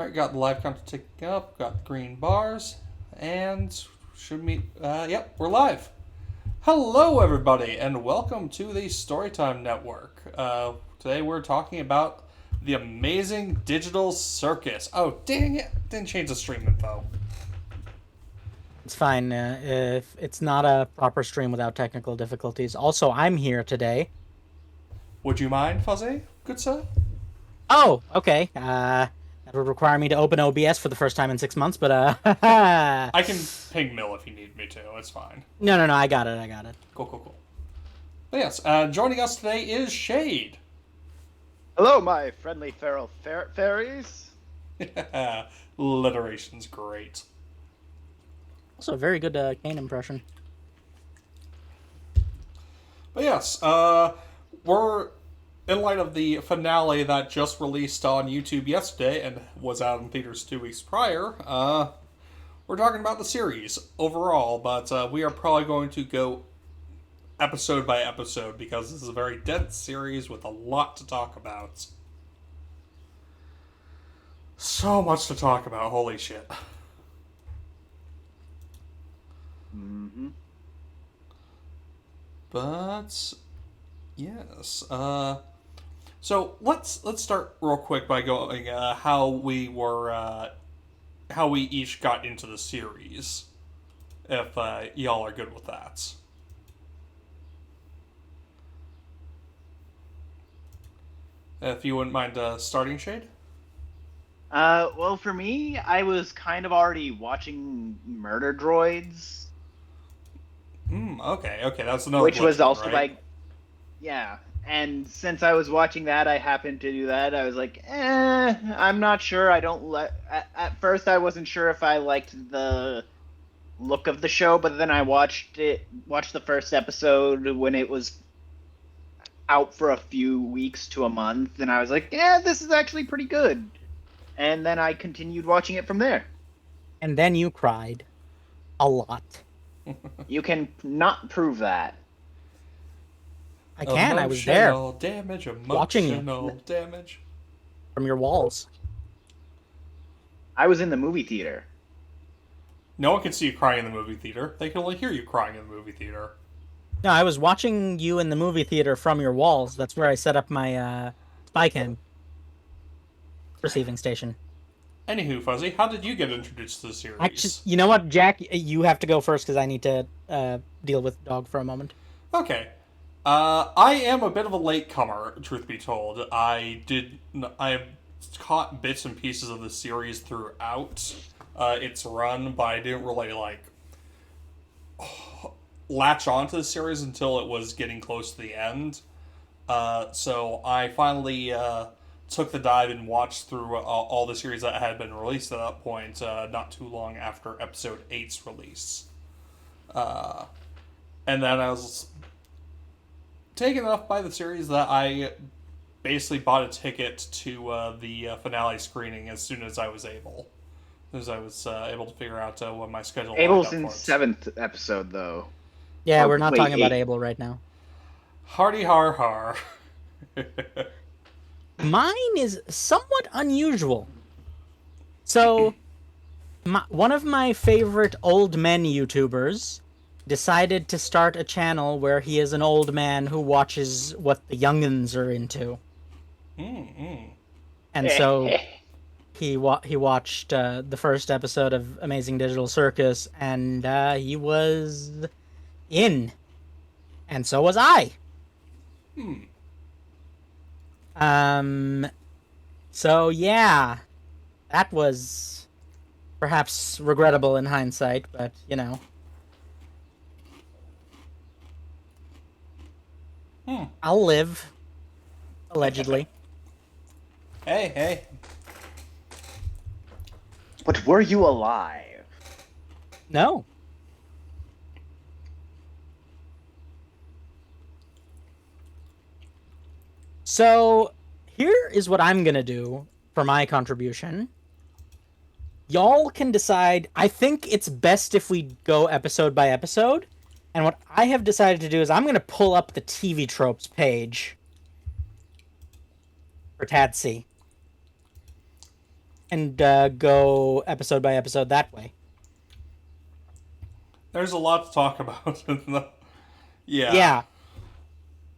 Alright, got the live count ticking up, got the green bars, and should meet. Yep, we're live. Hello, everybody, and welcome to the Storytime Network. Today we're talking about the Amazing Digital Circus. Oh, dang it! Didn't change the stream info. It's fine if it's not a proper stream without technical difficulties. Also, I'm here today. Would you mind, Fuzzy? Good sir? Oh, okay. That would require me to open OBS for the first time in 6 months, but I can ping Mill if you need me to. It's fine. no, I got it. Cool. But yes, joining us today is Shade. Hello, my friendly feral fairies. Alliteration's great. Also, a very good Kane impression. But yes, we're in light of the finale that just released on YouTube yesterday and was out in theaters 2 weeks prior. We're talking about the series overall, but we are probably going to go episode by episode because this is a very dense series with a lot to talk about. So much to talk about, holy shit. Mm-hmm. But yes, so let's start real quick by going how we each got into the series, if y'all are good with that. If you wouldn't mind starting, Shade. Well, for me, I was kind of already watching Murder Droids, Okay, that's another. which was one, also right? like, yeah. And since I was watching that, I happened to do that. I was like, I'm not sure. I don't at first, I wasn't sure if I liked the look of the show, but then I watched the first episode when it was out for a few weeks to a month, and I was like, yeah, this is actually pretty good. And then I continued watching it from there. And then you cried. A lot. You can not prove that. I can, I was there. Emotional damage, Watching you. emotional damage. From your walls. I was in the movie theater. No one can see you crying in the movie theater. They can only hear you crying in the movie theater. No, I was watching you in the movie theater from your walls. That's where I set up my spy cam receiving station. Anywho, Fuzzy, how did you get introduced to the series? Actually, you know what, Jack? You have to go first because I need to deal with dog for a moment. Okay. I am a bit of a latecomer, truth be told. I have caught bits and pieces of the series throughout its run, but I didn't really, latch onto the series until it was getting close to the end. So I finally took the dive and watched through all the series that had been released at that point, not too long after episode 8's release. And then I was taken enough by the series that I basically bought a ticket to the finale screening as soon as I was able. As I was able to figure out what my schedule was. Abel's in 7th episode, though. Yeah, Or we're not wait, talking about 8. Abel right now. Hardy har har. Mine is somewhat unusual. So, one of my favorite old men YouTubers decided to start a channel where he is an old man who watches what the youngins are into. And so he watched the first episode of Amazing Digital Circus, and he was in. And so was I. So yeah, that was perhaps regrettable in hindsight, but you know. I'll live. Allegedly. Hey. But were you alive? No. So, here is what I'm gonna do for my contribution. Y'all can decide. I think it's best if we go episode by episode. And what I have decided to do is I'm gonna pull up the TV tropes page for Tadsy. and go episode by episode that way. There's a lot to talk about. Yeah. Yeah.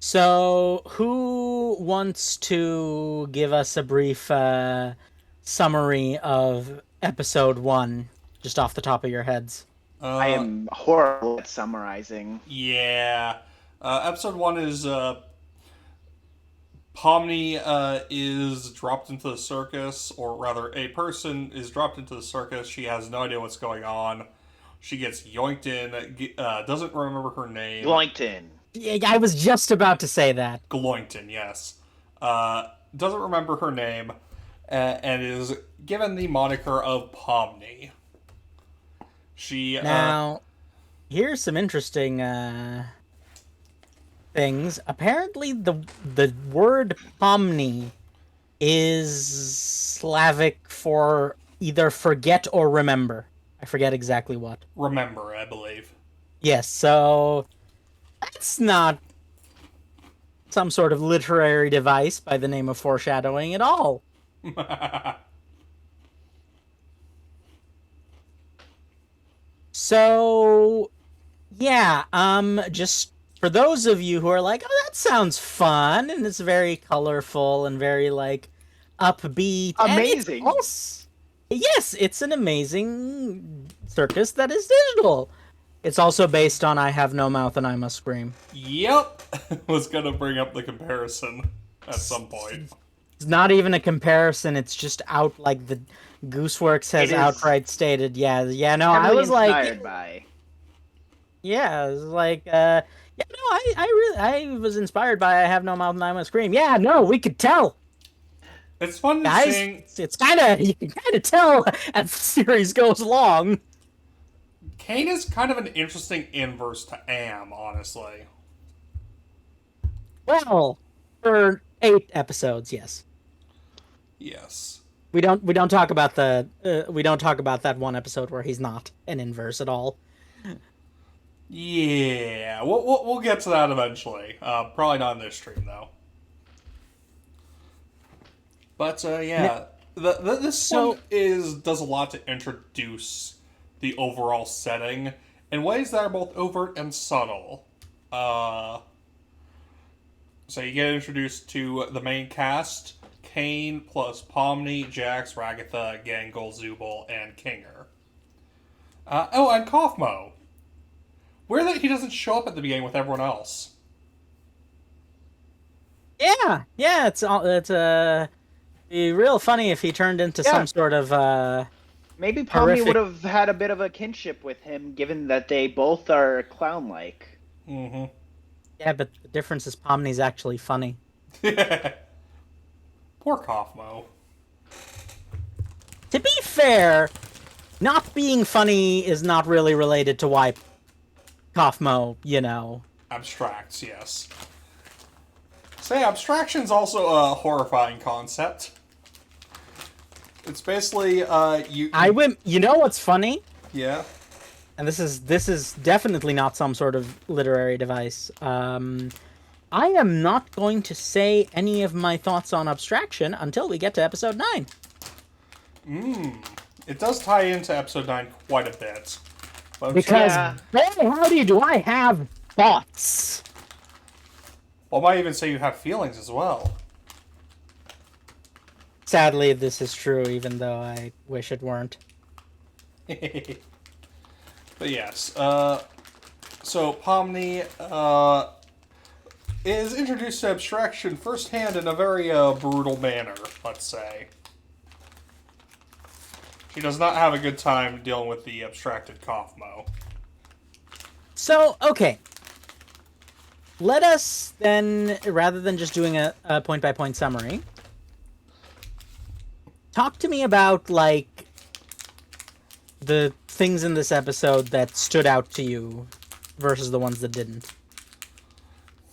So, who wants to give us a brief summary of episode 1, just off the top of your heads? I am horrible at summarizing. Yeah. Episode 1 is Pomni is dropped into the circus, or rather, a person is dropped into the circus. She has no idea what's going on. She gets yoinked in, doesn't remember her name. Gloington. Yeah, I was just about to say that. Gloington, yes. Doesn't remember her name, and is given the moniker of Pomni. She Now, here's some interesting things. Apparently, the word Pomni is Slavic for either forget or remember. I forget exactly what. remember, I believe. Yes, so that's not some sort of literary device by the name of foreshadowing at all. So, yeah, just for those of you who are like, oh, that sounds fun, and it's very colorful and very, like, upbeat. Amazing. And yes, it's an amazing circus that is digital. It's also based on I Have No Mouth and I Must Scream. Yep. Was gonna bring up the comparison at some point. It's not even a comparison, it's just out, like, the Gooseworks has It is outright stated, no, I Heavily was like, inspired by. yeah, it was like, I was inspired by I Have No Mouth and I Must Scream. Yeah, no, we could tell. It's fun Guys, seeing it's you can kind of tell as the series goes along. Kane is kind of an interesting inverse to Am, honestly. Well, for 8 episodes, yes. Yes. We don't talk about that one episode where he's not an inverse at all. Yeah, we'll get to that eventually. Probably not in this stream though. But yeah, this one does a lot to introduce the overall setting in ways that are both overt and subtle. So you get introduced to the main cast: Kane plus Pomni, Jax, Ragatha, Gangle, Zubul, and Kinger. And Kaufmo. Weird that he doesn't show up at the beginning with everyone else. Yeah, it's be real funny if he turned into some sort of Maybe Pomni horrific- would have had a bit of a kinship with him, given that they both are clown-like. Mm-hmm. Yeah, but the difference is Pomni's actually funny. Poor Kaufmo. To be fair, not being funny is not really related to why Kaufmo, Abstracts, yes. Say, abstraction's also a horrifying concept. It's basically, You know what's funny? Yeah. And this is definitely not some sort of literary device. I am not going to say any of my thoughts on abstraction until we get to episode 9. It does tie into episode 9 quite a bit. But Because, boy, howdy, do I have thoughts. Well, I might even say you have feelings as well. Sadly, this is true, even though I wish it weren't. But yes, so Pomni is introduced to abstraction firsthand in a very brutal manner, let's say. She does not have a good time dealing with the abstracted Kaufmo. So, okay. Let us then, rather than just doing a point-by-point summary, talk to me about, like, the things in this episode that stood out to you versus the ones that didn't.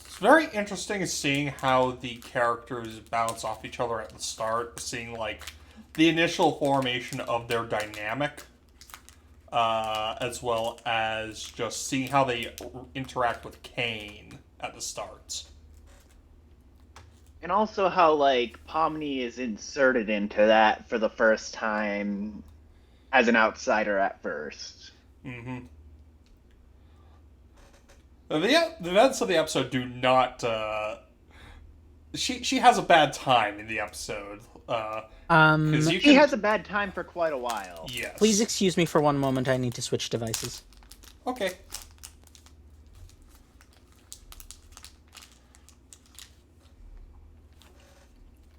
It's very interesting seeing how the characters bounce off each other at the start, seeing, like, the initial formation of their dynamic, as well as just seeing how they interact with Kane at the start. And also how like Pomni is inserted into that for the first time as an outsider at first. Mm-hmm. The events of the episode do not. She has a bad time in the episode. Because you She can. has a bad time for quite a while. Yes. Please excuse me for one moment. I need to switch devices. Okay.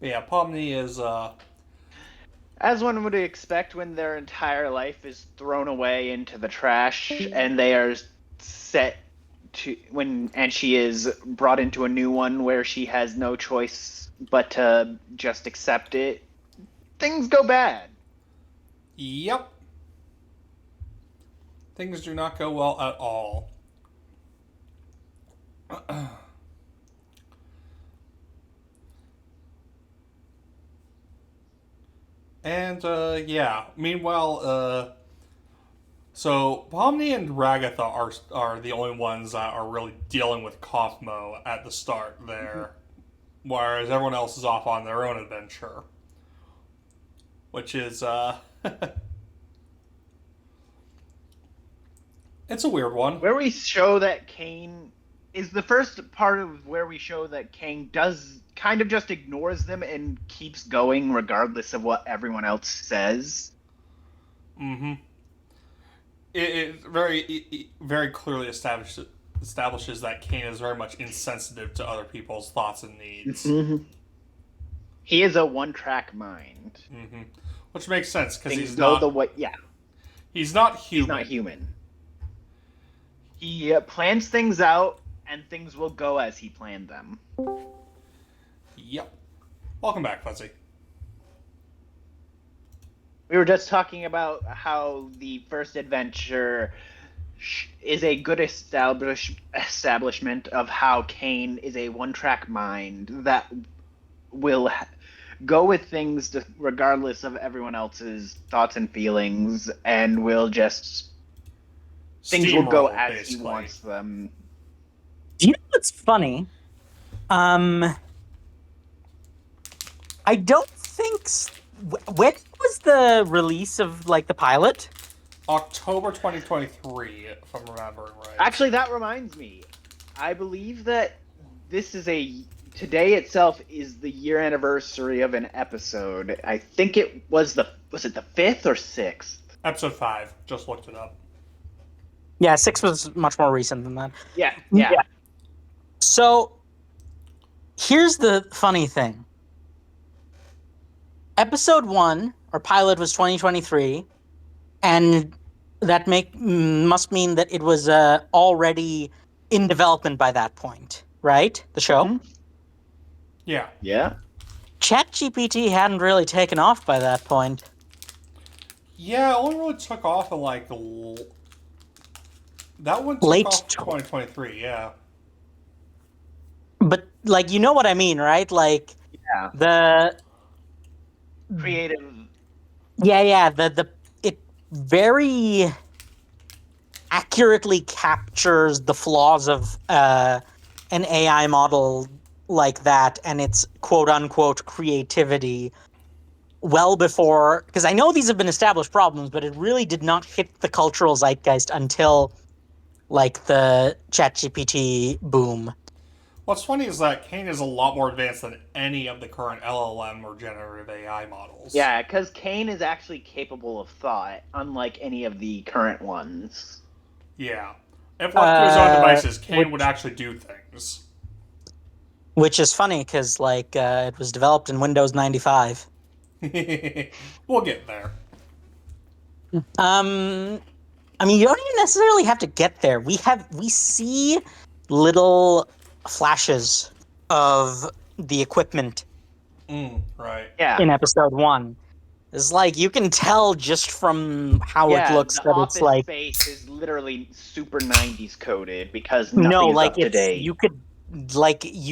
Yeah, Pomni is. As one would expect when their entire life is thrown away into the trash and they are set to and she is brought into a new one where she has no choice but to just accept it. Things go bad. Yep. Things do not go well at all. And, yeah. Meanwhile, so Pomni and Ragatha are the only ones that are really dealing with Kathmo at the start there. Whereas everyone else is off on their own adventure. Which is, it's a weird one. Where we show that Kane is the first part of where we show that Kane does kind of just ignores them and keeps going regardless of what everyone else says. Mm-hmm. It very clearly establishes that Kane is very much insensitive to other people's thoughts and needs. Mm-hmm. He is a one-track mind. Mm-hmm. Which makes sense because He's not He's not human. He's not human. He plans things out, and things will go as he planned them. Yep. Welcome back, Fuzzy. We were just talking about how the first adventure is a good establishment of how Kane is a one-track mind that will go with things regardless of everyone else's thoughts and feelings, and will just things will go as basically. he wants them. Do you know what's funny? I don't think. When was the release of like the pilot? October 2023, if I'm remembering right. Actually, that reminds me. I believe that this is today itself is the year anniversary of an episode. I think it was it the 5th or 6th? Episode 5. Just looked it up. Yeah, 6 was much more recent than that. Yeah. So, here's the funny thing. Episode 1, or pilot, was 2023, and that must mean that it was already in development by that point, right? The show? Mm-hmm. Yeah. Yeah. ChatGPT hadn't really taken off by that point. Yeah, it only really took off in like that one took Late off in 2023, yeah. But, like, you know what I mean, right? Like, Yeah. the... Creative. Yeah, it very accurately captures the flaws of an AI model like that and its quote-unquote creativity well before... Because I know these have been established problems, but it really did not hit the cultural zeitgeist until, like, the ChatGPT boom. What's funny is that Kane is a lot more advanced than any of the current LLM or generative AI models. Yeah, because Kane is actually capable of thought, unlike any of the current ones. Yeah. If left to his own devices, Kane would actually do things. Which is funny, because, like, it was developed in Windows 95. We'll get there. I mean, you don't even necessarily have to get there. We see little flashes of the equipment Right. Yeah. in episode 1. It's like you can tell just from how it looks the that office it's like space is literally super 90s coded because nothing is up to date. you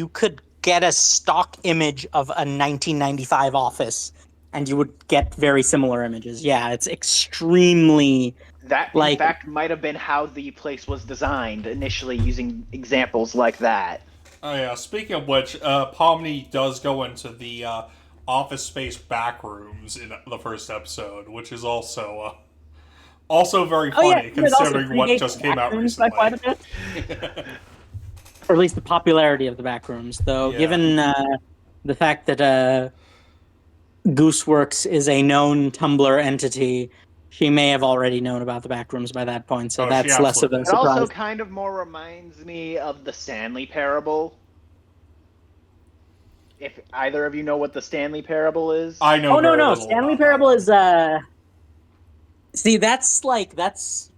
could get a stock image of a 1995 office and you would get very similar images. Yeah, it's extremely... That, in fact, might have been how the place was designed initially, using examples like that. Oh yeah. Speaking of which, Pomni does go into the Office Space back rooms in the first episode, which is also very Oh yeah, funny it also considering what predates just the came out Backrooms by quite recently. a bit, or at least the popularity of the Backrooms. Though, Yeah. given the fact that Gooseworks is a known Tumblr entity, she may have already known about the Backrooms by that point. So Oh, she that's less of absolutely a It also surprise. kind of more reminds me of the Stanley Parable. If either of you know what the Stanley Parable is. I know Oh no, very no, little Stanley about that Parable one. is See, that's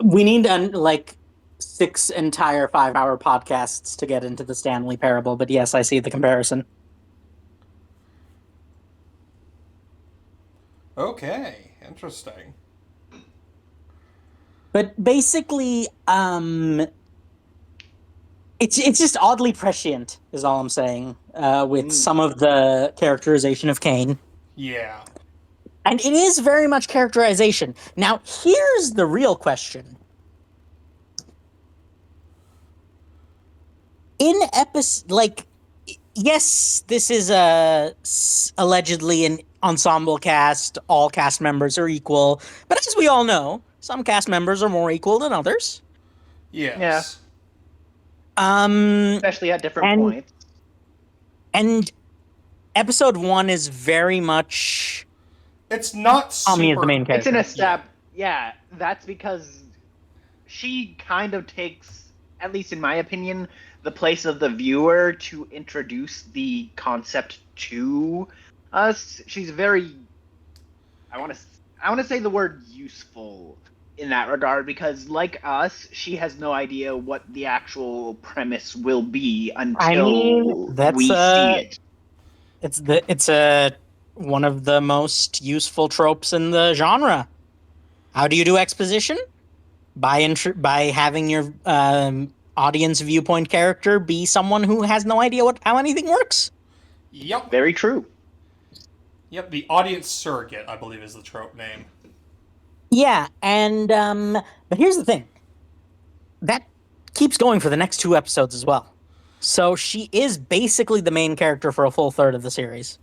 we need like 6 entire 5-hour podcasts to get into the Stanley Parable, but yes, I see the comparison. Okay, interesting. But basically, it's just oddly prescient, is all I'm saying, with some of the characterization of Kane. Yeah. And it is very much characterization. Now, here's the real question. In episode, like, yes, this is allegedly an ensemble cast. All cast members are equal, but as we all know, some cast members are more equal than others. Yeah, Yes. especially at different And points. and episode 1 is very much It's not Tommy is the super. main It's an character. Yeah, that's because she kind of takes, at least in my opinion, the place of the viewer to introduce the concept to us. She's very, I want to say the word useful in that regard, because like us, she has no idea what the actual premise will be I mean, until that's we see it. it's a one of the most useful tropes in the genre. How do you do exposition? By having your audience viewpoint character be someone who has no idea how anything works. Yep. Very true. Yep. The audience surrogate, I believe, is the trope name. Yeah, and but here's the thing. That keeps going for the next 2 episodes as well. So she is basically the main character for a full third of the series.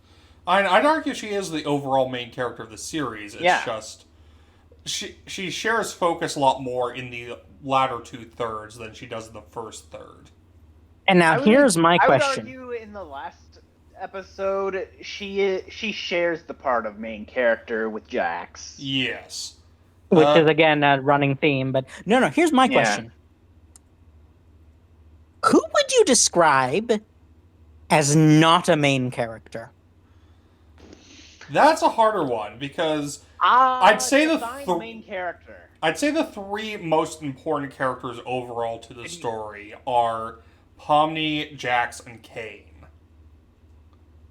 I'd argue she is the overall main character of the series. It's Yeah. just she shares focus a lot more in the latter 2/3 than she does in the first third. And now here's my I would question. argue in the last episode, she shares the part of main character with Jax. Yes. Which is again a running theme, but no, here's my Yeah. question. Who would you describe as not a main character? That's a harder one because I'd say define main character. I'd say the 3 most important characters overall to the story are Pomni, Jax, and Kane.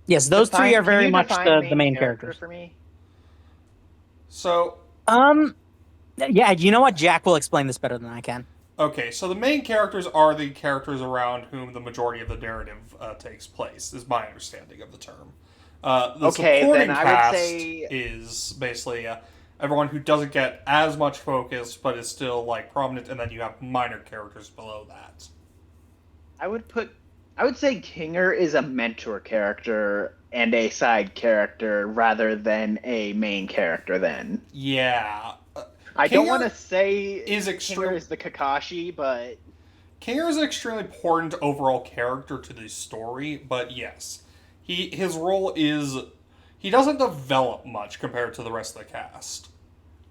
Yes, those 3 are Can very you much define the main character characters. for me. So, yeah, you know what? Jack will explain this better than I can. okay, so the main characters are the characters around whom the majority of the narrative takes place, is my understanding of the term. The Okay, supporting then I cast would say is basically everyone who doesn't get as much focus but is still like prominent, and then you have minor characters below that. I would say Kinger is a mentor character and a side character rather than a main character. Then Yeah. I don't Kinger want to say is Kinger is the Kakashi, but Kinger is an extremely important overall character to the story, but yes. His role is he doesn't develop much compared to the rest of the cast.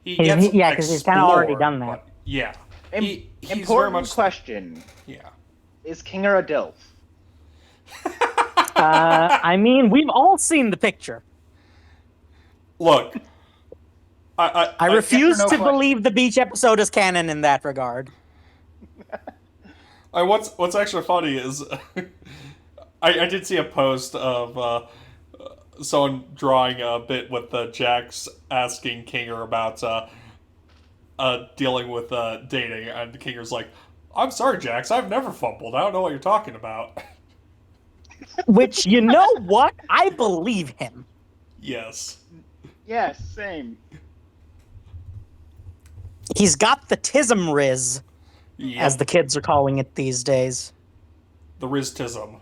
He gets Yeah, because he's kind of already explored, done that. but yeah. He's important very much question: yeah. is Kinger a DILF? I mean, we've all seen the picture. Look, I refuse no to question. believe the beach episode is canon in that regard. what's actually funny is I did see a post of someone drawing a bit with Jax asking Kinger about dealing with dating, and Kinger's like, "I'm sorry, Jax, I've never fumbled. I don't know what you're talking about." Which, you know what? I believe him. Yes. Yes, same. He's got the tism riz. as the kids are calling it these days. The Riztism,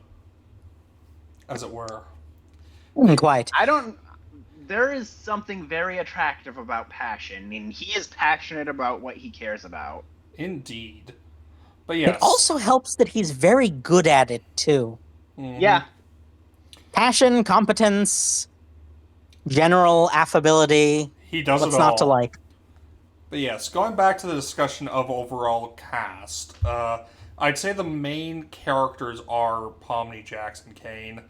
as it were. Quite. There is something very attractive about passion, and he is passionate about what he cares about. Indeed. But yes. It also helps that he's very good at it, too. Mm-hmm. Yeah. Passion, competence, general affability. He does What's it all. not to like? But yes, going back to the discussion of overall cast, I'd say the main characters are Pomni, Jackson, Kane,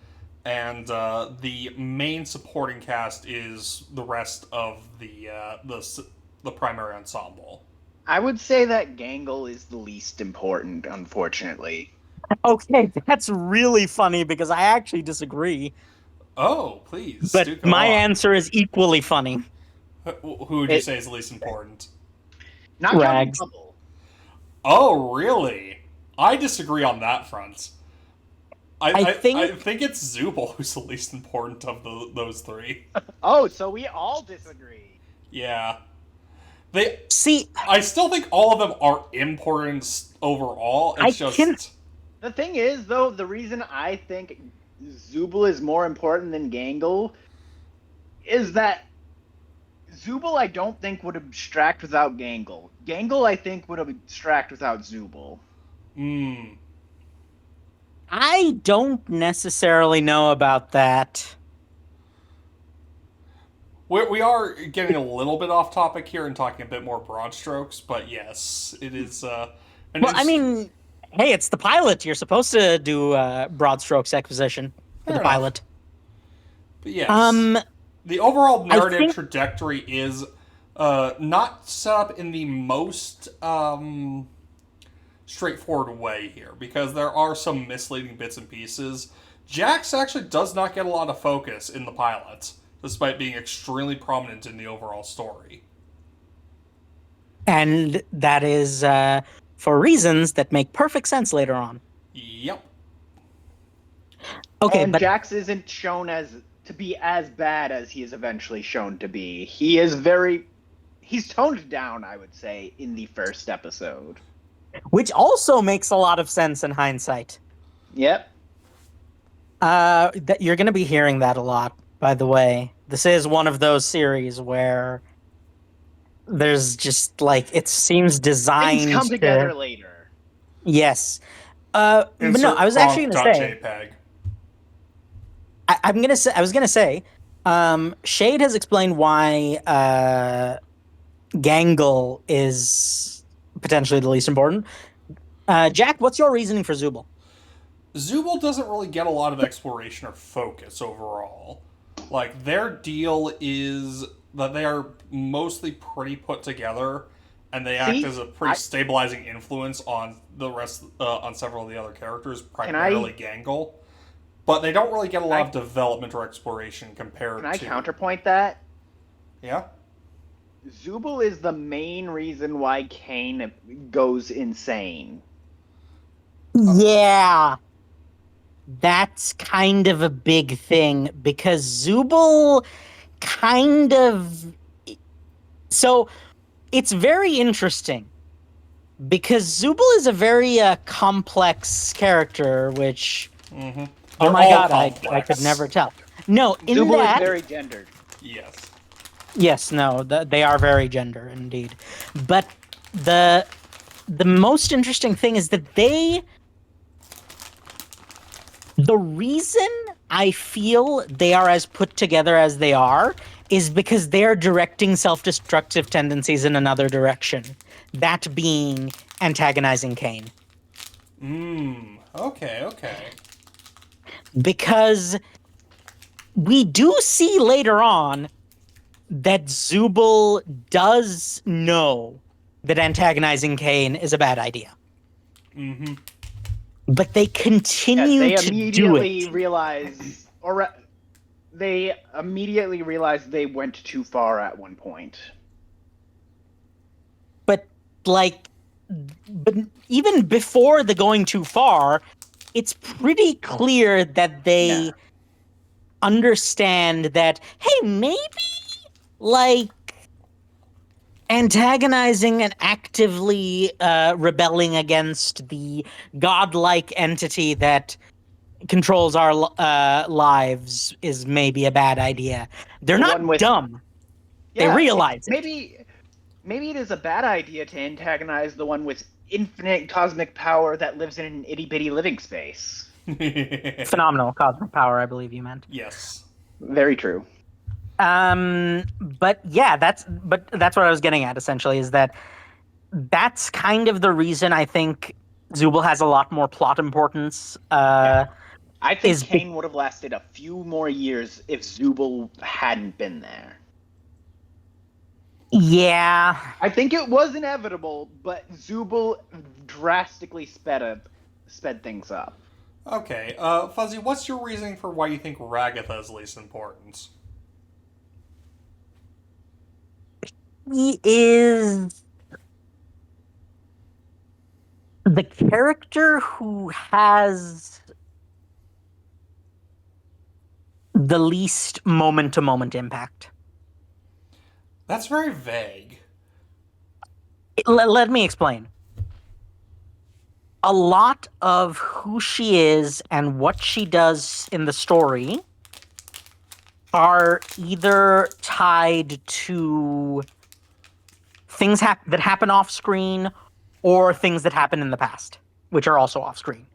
and the main supporting cast is the rest of the primary ensemble. I would say that Gangle is the least important, unfortunately. Okay, that's really funny because I actually disagree. Oh, please. But do go my on. answer is equally funny. Who would you say is the least important? Not counting Rags. Bubble. Oh, really? I disagree on that front. I think it's Zubul who's the least important of those three. Oh, so we all disagree. Yeah. See, I still think all of them are important overall. It's The thing is, though, the reason I think Zubul is more important than Gangle is that Zubul I don't think would abstract without Gangle. Gangle I think would abstract without Zubul. I don't necessarily know about that. We are getting a little bit off topic here and talking a bit more broad strokes, but yes, it is. I mean, hey, it's the pilot. You're supposed to do broad strokes exposition for the pilot. But yes, the overall narrative trajectory is not set up in the most straightforward way here, because there are some misleading bits and pieces. Jax actually does not get a lot of focus in the pilot, despite being extremely prominent in the overall story. And that is for reasons that make perfect sense later on. Yep. Okay, and but Jax isn't shown to be as bad as he is eventually shown to be. He's toned down, I would say, in the first episode. Which also makes a lot of sense in hindsight. Yep. You're going to be hearing that a lot, by the way. This is one of those series where there's just, like, it seems designed Things come together later. Yes. But no, I was actually going to say... JPEG. I was going to say, Shade has explained why Gangle is potentially the least important. Jack, what's your reasoning for Zubul? Zubul doesn't really get a lot of exploration or focus overall. Like, their deal is that they are mostly pretty put together, and they act as a pretty stabilizing influence on the rest, on several of the other characters, primarily Gangle. But they don't really get a lot of development or exploration compared to... Can I counterpoint that? Yeah? Zubul is the main reason why Kane goes insane. Yeah. That's kind of a big thing, because Zubul kind of... So, it's very interesting, because Zubul is a very complex character, which... Mm-hmm. Oh my god, I could never tell. No, in Zubul that... is very gendered. Yes. Yes, no, they are very gender, indeed. But the most interesting thing is that the reason I feel they are as put together as they are is because they are directing self-destructive tendencies in another direction. That being antagonizing Kane. Okay. Because we do see later on that Zubul does know that antagonizing Kane is a bad idea. Mm-hmm. But they continue to do it. They immediately realize they went too far at one point. But even before the going too far, it's pretty clear that they understand that, hey, maybe, like, antagonizing and actively rebelling against the godlike entity that controls our lives is maybe a bad idea. They're The one not with dumb. They yeah, realize it. maybe it is a bad idea to antagonize the one with infinite cosmic power that lives in an itty bitty living space. Phenomenal cosmic power, I believe you meant. Yes. Very true. But yeah, that's what I was getting at essentially is that that's kind of the reason I think Zubul has a lot more plot importance. Yeah. I think Is Kane would have lasted a few more years if Zubul hadn't been there. Yeah. I think it was inevitable, but Zubul drastically sped things up. Okay, Fuzzy, what's your reasoning for why you think Ragatha is least important? He is the character who has the least moment to moment impact. That's very vague. Let me explain. A lot of who she is and what she does in the story are either tied to things that happen off screen or things that happen in the past, which are also off screen.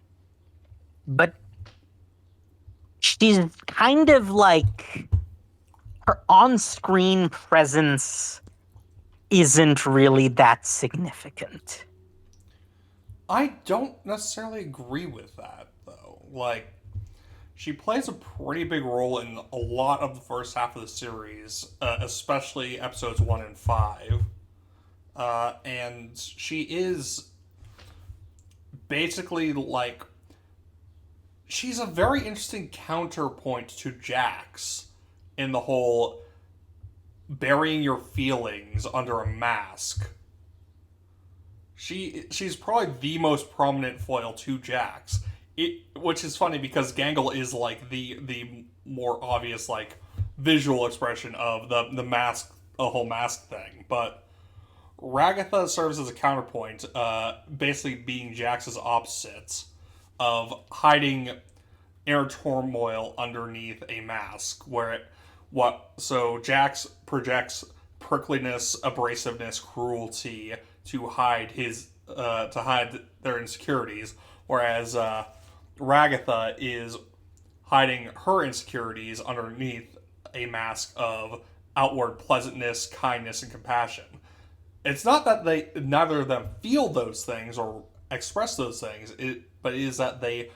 But she's kind of like her on screen presence isn't really that significant. I don't necessarily agree with that, though. Like, she plays a pretty big role in a lot of the first half of the series, especially episodes 1 and 5. And she is basically like. She's a very interesting counterpoint to Jax in the whole burying your feelings under a mask. She's probably the most prominent foil to Jax. Which is funny because Gangle is like the more obvious like visual expression of the mask, the whole mask thing. But Ragatha serves as a counterpoint, basically being Jax's opposite of hiding inner turmoil underneath a mask. So Jax projects prickliness, abrasiveness, cruelty to hide their insecurities, whereas Ragatha is hiding her insecurities underneath a mask of outward pleasantness, kindness, and compassion. It's not that neither of them feel those things or express those things, but it is that they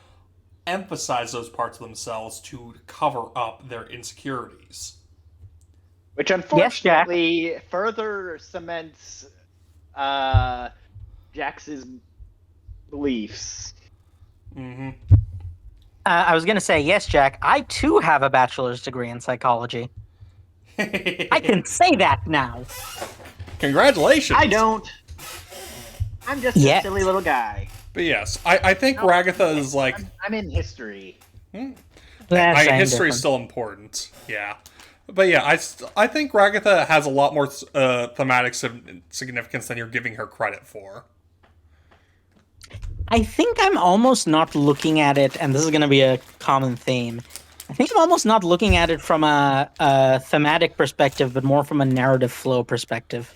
emphasize those parts of themselves to cover up their insecurities. Which unfortunately further cements Jax's beliefs. Mm-hmm. I was going to say, yes, Jack, I too have a bachelor's degree in psychology. I can say that now. Congratulations! I don't. I'm just a silly little guy. But yes, I think Ragatha is like... I'm in history. History is still important, yeah. But yeah, I think Ragatha has a lot more thematic significance than you're giving her credit for. I think I'm almost not looking at it, and this is going to be a common theme. I think I'm almost not looking at it from a thematic perspective, but more from a narrative flow perspective.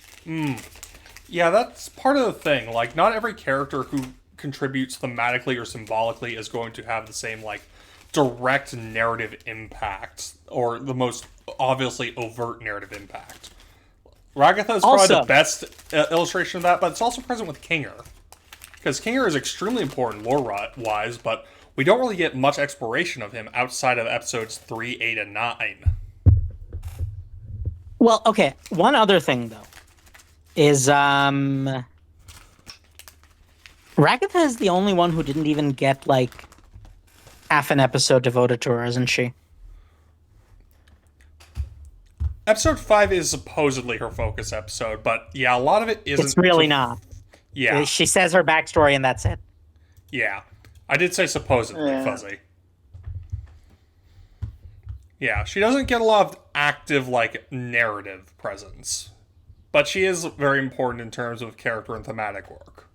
Yeah, that's part of the thing. Like, not every character who contributes thematically or symbolically is going to have the same, like, direct narrative impact, or the most obviously overt narrative impact. Ragatha is probably the best illustration of that, but it's also present with Kinger. Because Kinger is extremely important lore-wise, but we don't really get much exploration of him outside of episodes 3, 8, and 9. Well, okay, one other thing, though, is, Ragatha is the only one who didn't even get, like, half an episode devoted to her, isn't she? Episode 5 is supposedly her focus episode, but yeah, a lot of it isn't. It's really not. Yeah. She says her backstory and that's it. Yeah. I did say supposedly, Fuzzy. Yeah, she doesn't get a lot of active, like, narrative presence. But she is very important in terms of character and thematic work.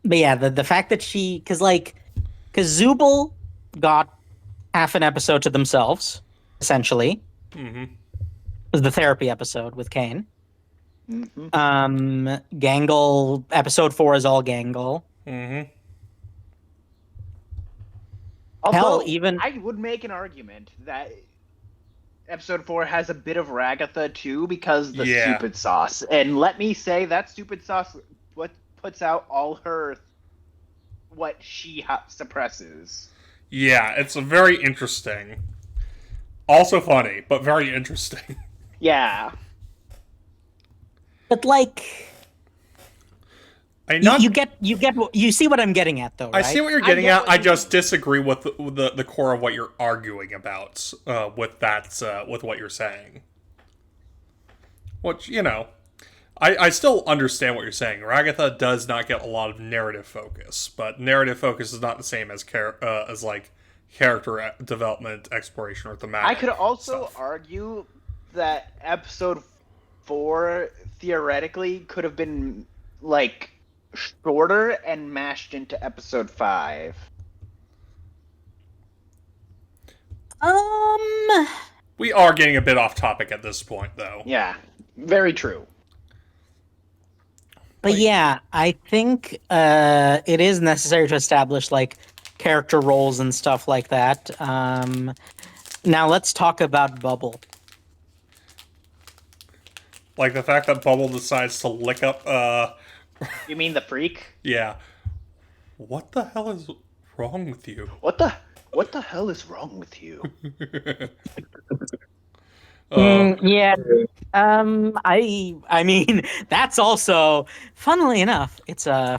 But yeah, the fact that because Zubul got half an episode to themselves, essentially. Mm-hmm. It was the therapy episode with Kane. Mm-hmm. Gangle, episode 4 is all Gangle. Mm-hmm. Although, even I would make an argument that episode 4 has a bit of Ragatha too, because the stupid sauce. And let me say, that stupid sauce what puts out all what she suppresses. Yeah, it's a very interesting. Also funny, but very interesting. Yeah. But you see what I'm getting at, though, right? I see what you're getting at. I just disagree with the core of what you're arguing about with what you're saying. Which, I still understand what you're saying. Ragatha does not get a lot of narrative focus, but narrative focus is not the same as character development, exploration, or thematic. I could also argue that episode 4 theoretically could have been shorter and mashed into episode 5. We are getting a bit off topic at this point, though. Yeah, very true. But yeah, I think it is necessary to establish character roles and stuff like that. Now let's talk about Bubble. Like the fact that Bubble decides to lick up. You mean the freak? Yeah. What the hell is wrong with you? What the hell is wrong with you? Yeah. I mean, that's also, funnily enough, it's a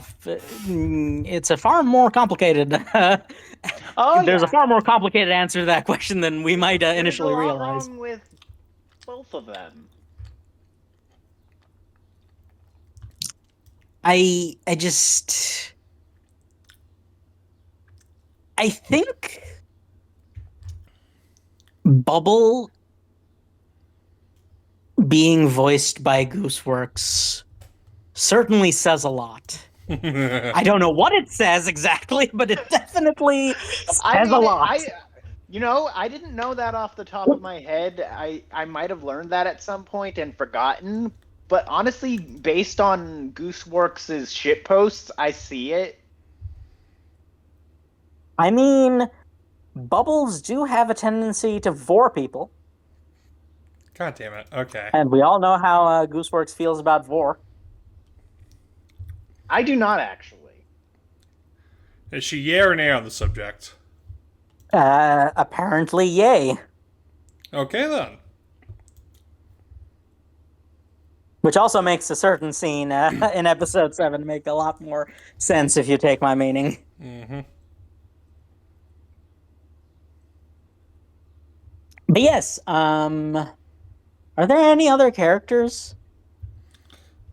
far more complicated. There's a far more complicated answer to that question than we might initially realize. What's wrong with both of them? I think Bubble being voiced by Gooseworks certainly says a lot. I don't know what it says exactly, but it definitely says a lot. I didn't know that off the top of my head. I might have learned that at some point and forgotten. But honestly, based on Gooseworks' shitposts, I see it. I mean, bubbles do have a tendency to vor people. God damn it. Okay. And we all know how Gooseworks feels about vor. I do not, actually. Is she yay or nay on the subject? Apparently yay. Okay, then. Which also makes a certain scene in episode 7 make a lot more sense if you take my meaning. Mm-hmm. But yes, are there any other characters?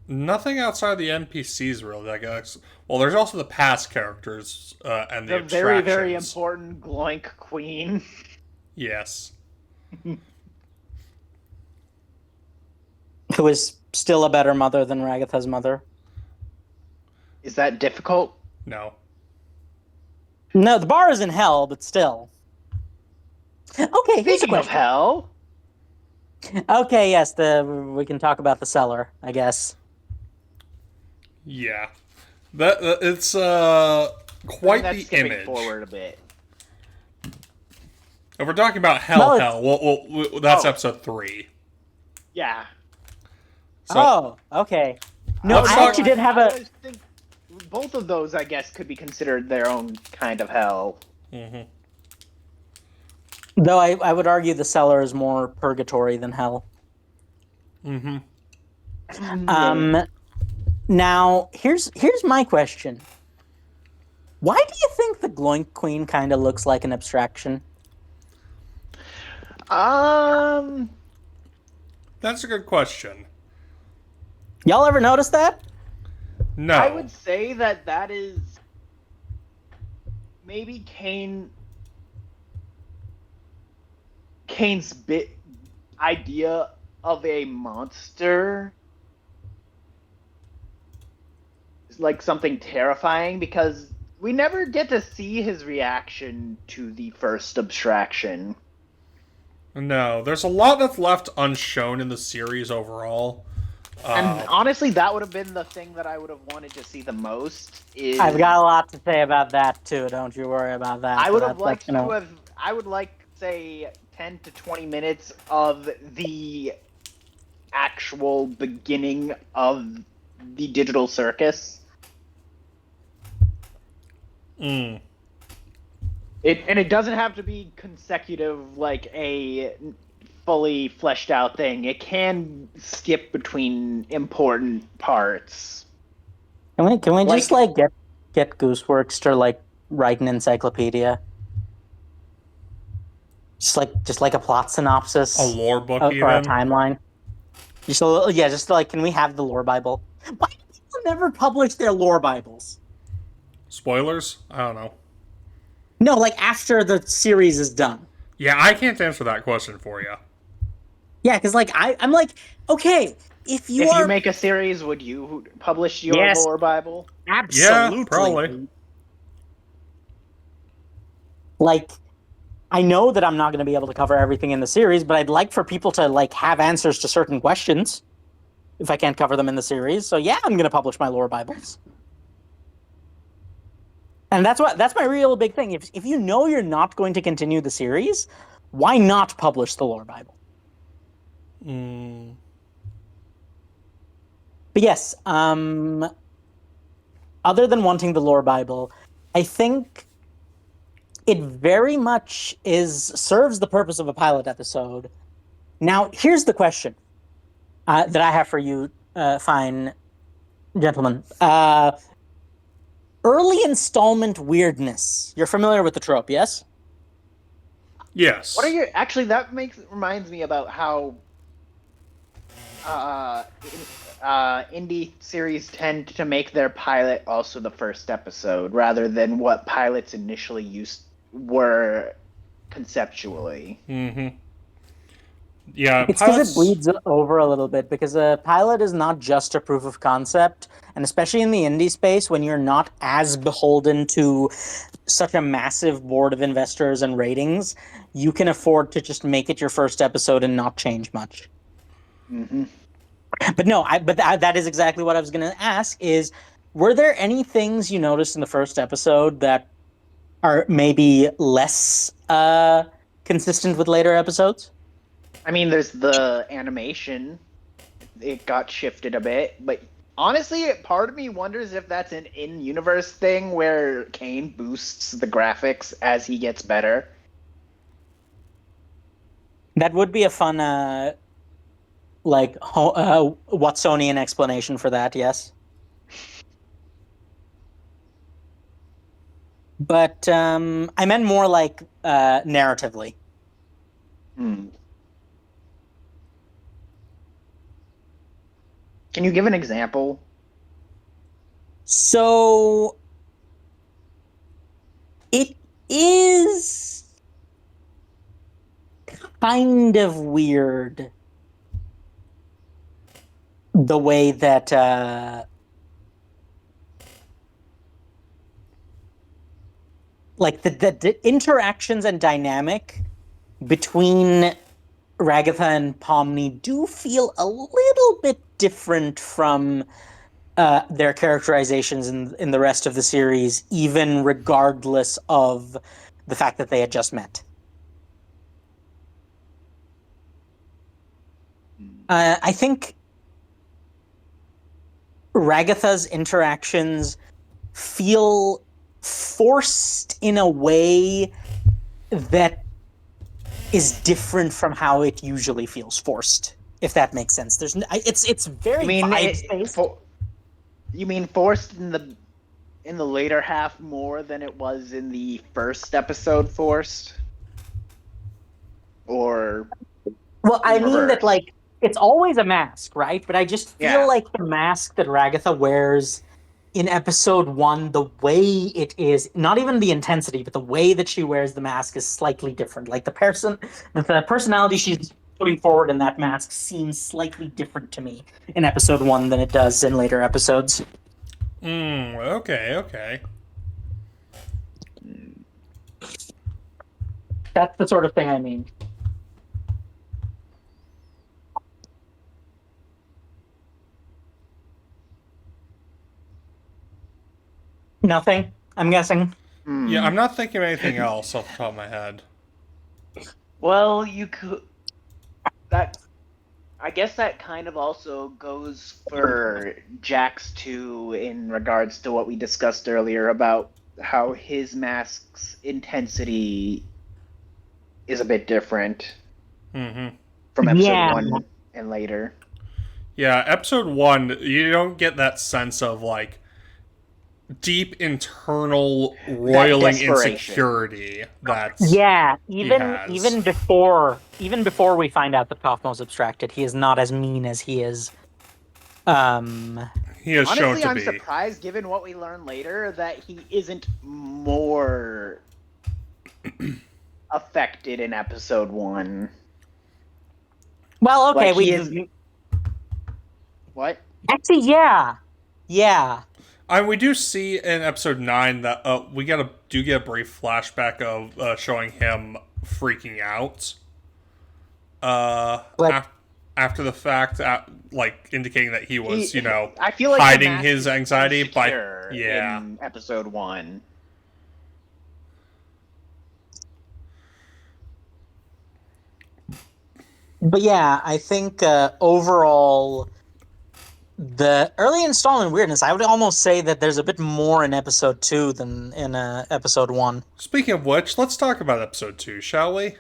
Nothing outside the NPCs, really, I guess. Well, there's also the past characters and the very, very important Gloink Queen. Yes. Who is still a better mother than Ragatha's mother. Is that difficult? No. No, the bar is in hell, but still. Okay, here's a Speaking of question. hell. Okay, yes, we can talk about the cellar, I guess. Yeah. It's quite the image. Forward a bit. If we're talking about hell, that's episode 3. Yeah. So, okay. No, I actually did have a... Both of those, I guess, could be considered their own kind of hell. Mm-hmm. Though I would argue the cellar is more purgatory than hell. Mm-hmm. Now, here's my question. Why do you think the Gloink Queen kind of looks like an abstraction? That's a good question. Y'all ever notice that? No. I would say that is maybe Kane's idea of a monster, like something terrifying, because we never get to see his reaction to the first abstraction. No, there's a lot that's left unshown in the series overall. And honestly, that would have been the thing that I would have wanted to see the most. Is I've got a lot to say about that too. Don't you worry about that. I but would have that's, liked you know, to have. I would like, say, 10 to 20 minutes of the actual beginning of the digital circus. Mm. It doesn't have to be consecutive like a fully fleshed out thing. It can skip between important parts. Can we Like- just like get Gooseworks to like write an encyclopedia? Just like a plot synopsis, A lore book, or a even. timeline. Just like, can we have the lore Bible? Why do people never publish their lore Bibles? Spoilers? I don't know. No, like after the series is done. Yeah, I can't answer that question for you. Yeah, because like I'm like, okay, if you you make a series, would you publish your Yes. lore Bible? absolutely, Yeah, probably. Like, I know that I'm not going to be able to cover everything in the series, but I'd like for people to like have answers to certain questions if I can't cover them in the series. So yeah, I'm going to publish my lore Bibles. And that's my real big thing. If you know you're not going to continue the series, why not publish the lore Bible? Mm. But yes, other than wanting the lore Bible, I think it very much serves the purpose of a pilot episode. Now, here's the question that I have for you, fine gentlemen. Early installment weirdness. You're familiar with the trope, yes? Yes. What are your actually? That reminds me about how indie series tend to make their pilot also the first episode, rather than what pilots initially were conceptually. Mm-hmm. Yeah, It's because it bleeds over a little bit, because a pilot is not just a proof of concept, and especially in the indie space, when you're not as beholden to such a massive board of investors and ratings, you can afford to just make it your first episode and not change much. Mm-hmm. But no, that is exactly what I was going to ask is, were there any things you noticed in the first episode that are maybe less consistent with later episodes? I mean, there's the animation. It got shifted a bit, but honestly, part of me wonders if that's an in-universe thing where Kane boosts the graphics as he gets better. That would be a fun, Watsonian explanation for that, yes. But I meant more like narratively. Hmm. Can you give an example? So it is kind of weird the way that like the interactions and dynamic between Ragatha and Pomni do feel a little bit different from their characterizations in the rest of the series, even regardless of the fact that they had just met. I think Ragatha's interactions feel forced in a way that is different from how it usually feels forced, if that makes sense. It's very vibe-based. You mean forced in the later half more than it was in the first episode forced? Or well, I mean that like it's always a mask, right? But I just feel like the mask that Ragatha wears in episode 1, the way it is, not even the intensity, but the way that she wears the mask is slightly different. Like the personality she's putting forward in that mask seems slightly different to me in episode 1 than it does in later episodes. Okay. That's the sort of thing I mean. Nothing, I'm guessing. Yeah, I'm not thinking of anything else off the top of my head. Well, you could. That I guess that kind of also goes for Jax too, in regards to what we discussed earlier about how his mask's intensity is a bit different from episode 1 and later. Yeah, episode 1, you don't get that sense of, like, deep internal roiling insecurity that's even before we find out that Kaufmo's abstracted, he is not as mean as he is he is shown to I'm be. surprised, given what we learn later, that he isn't more affected in episode 1. Well, okay, like what? Actually, yeah. We do see in episode 9 that we do get a brief flashback of showing him freaking out. After the fact, like indicating that he was, I feel like hiding his anxiety by in episode 1. But yeah, I think overall, the early installment weirdness, I would almost say that there's a bit more in episode 2 than in episode 1. Speaking of which, let's talk about episode 2, shall we?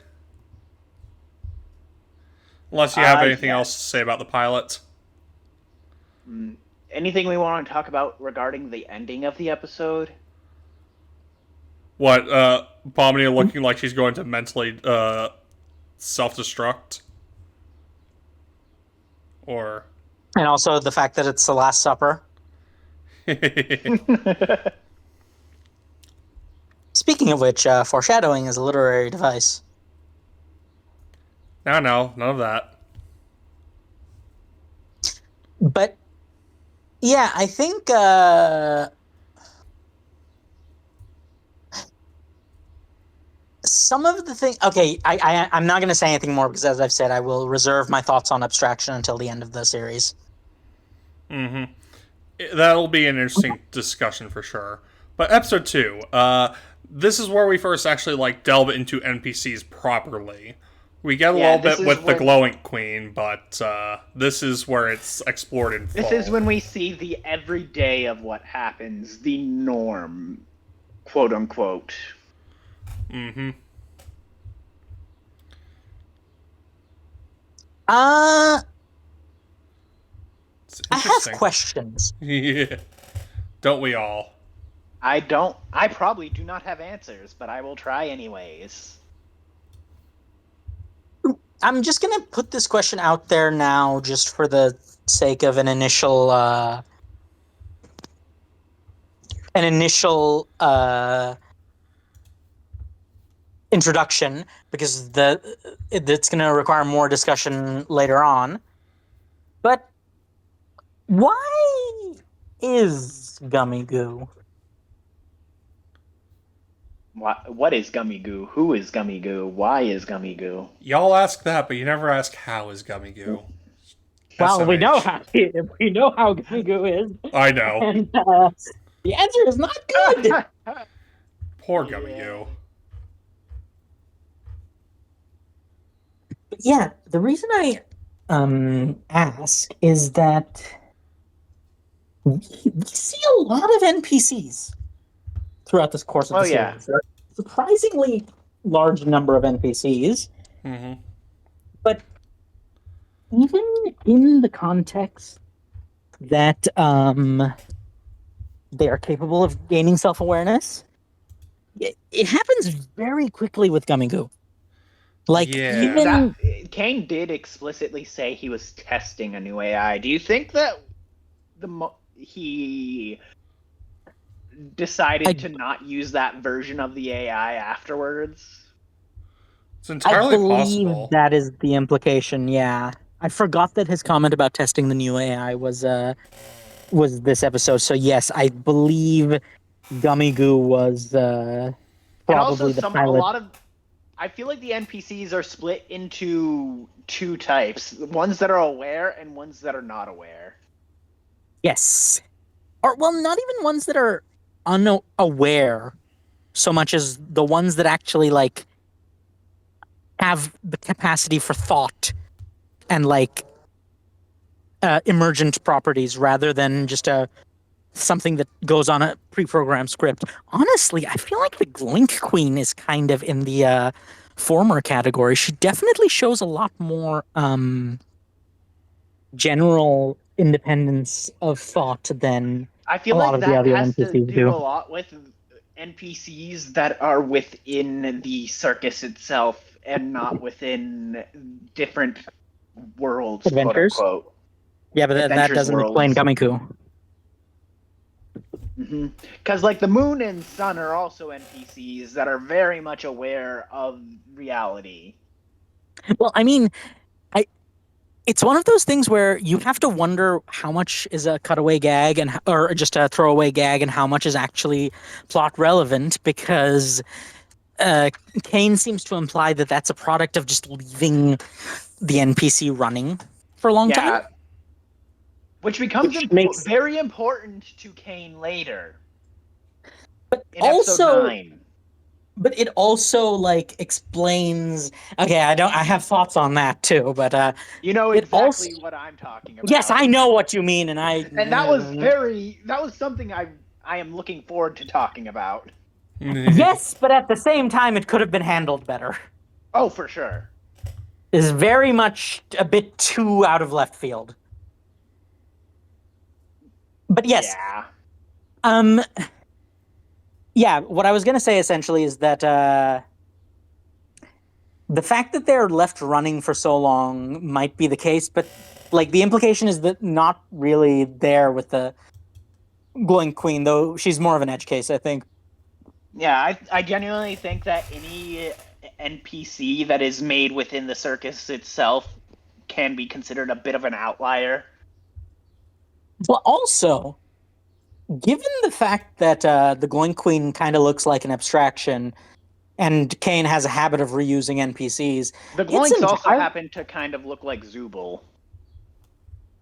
Unless you have anything else to say about the pilot. Anything we want to talk about regarding the ending of the episode? What, Bomini looking like she's going to mentally self-destruct? Or... And also the fact that it's the Last Supper. Speaking of which, foreshadowing is a literary device. No, none of that. But, yeah, I think... some of the things... Okay, I'm not going to say anything more because, as I've said, I will reserve my thoughts on abstraction until the end of the series. That'll be an interesting discussion for sure. But episode 2, this is where we first actually delve into NPCs properly. We get a little bit with the glowing queen, but this is where it's explored in full. This is when we see the everyday of what happens, the norm, quote unquote. I have questions. Yeah. Don't we all? I probably do not have answers, but I will try anyways. I'm just going to put this question out there now just for the sake of an initial introduction, because it's going to require more discussion later on. But why is Gummy Goo? What is Gummy Goo? Who is Gummy Goo? Why is Gummy Goo? Y'all ask that, but you never ask how is Gummy Goo. Well, SMH. we know how Gummy Goo is. I know. And the answer is not good. Poor Gummy Goo. Yeah, the reason I ask is that we see a lot of NPCs throughout this course of the series. There are a surprisingly large number of NPCs. But even in the context that they are capable of gaining self-awareness, it happens very quickly with Gummy Goo. Kane did explicitly say he was testing a new AI. Do you think that he decided to not use that version of the AI afterwards? It's I entirely believe possible. that is the implication. Yeah, I forgot that his comment about testing the new AI was this episode. So yes, I believe Gummy Goo was And also probably the a pilot. lot of I feel like the NPCs are split into two types: ones that are aware and ones that are not aware. Yes, or well, not even ones that are unaware so much as the ones that actually like have the capacity for thought and like emergent properties rather than just a something that goes on a pre-programmed script. Honestly, I feel like the Glink Queen is kind of in the former category. She definitely shows a lot more general independence of thought than I a feel lot like of the that other has to NPCs do do. a lot with NPCs that are within the circus itself and not within different worlds, quote Adventures? unquote. Yeah, but that Adventures doesn't explain worlds. Gumiku. Because, like, the moon and sun are also NPCs that are very much aware of reality. Well, I mean, I it's one of those things where you have to wonder how much is a cutaway gag and or just a throwaway gag and how much is actually plot relevant because uh, Kane seems to imply that that's a product of just leaving the NPC running for a long time, Yeah, which becomes which makes very important to Kane later in episode also 9. but it also like explains okay, I have thoughts on that too, but You know it also exactly what I'm talking yes, about. I know what you mean and I And that was something I am looking forward to talking about. yes, but at the same time it could have been handled better. Oh, for sure. Is very much a bit too out of left field. But yes, Yeah. um yeah, what I was going to say essentially is that the fact that they're left running for so long might be the case, but like the implication is that not really there with the glowing queen, though she's more of an edge case, I think. Yeah, I genuinely think that any NPC that is made within the circus itself can be considered a bit of an outlier. But also, given the fact that the glowing queen kind of looks like an abstraction, and Kane has a habit of reusing NPCs, The it's Gloinks also entirely happen to kind of look like Zubul.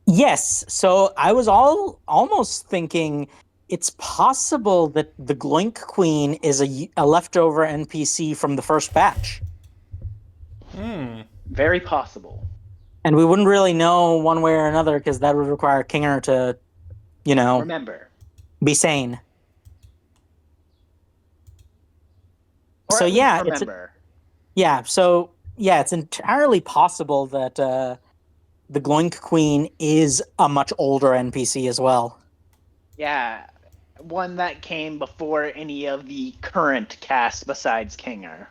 yes. So I was almost thinking it's possible that the Gloink Queen is a leftover NPC from the first batch. Very possible. And we wouldn't really know one way or another because that would require Kinger to, Remember. be sane. Or So at least yeah, remember. it's entirely possible that the Gloink Queen is a much older NPC as well. Yeah, one that came before any of the current cast besides Kinger.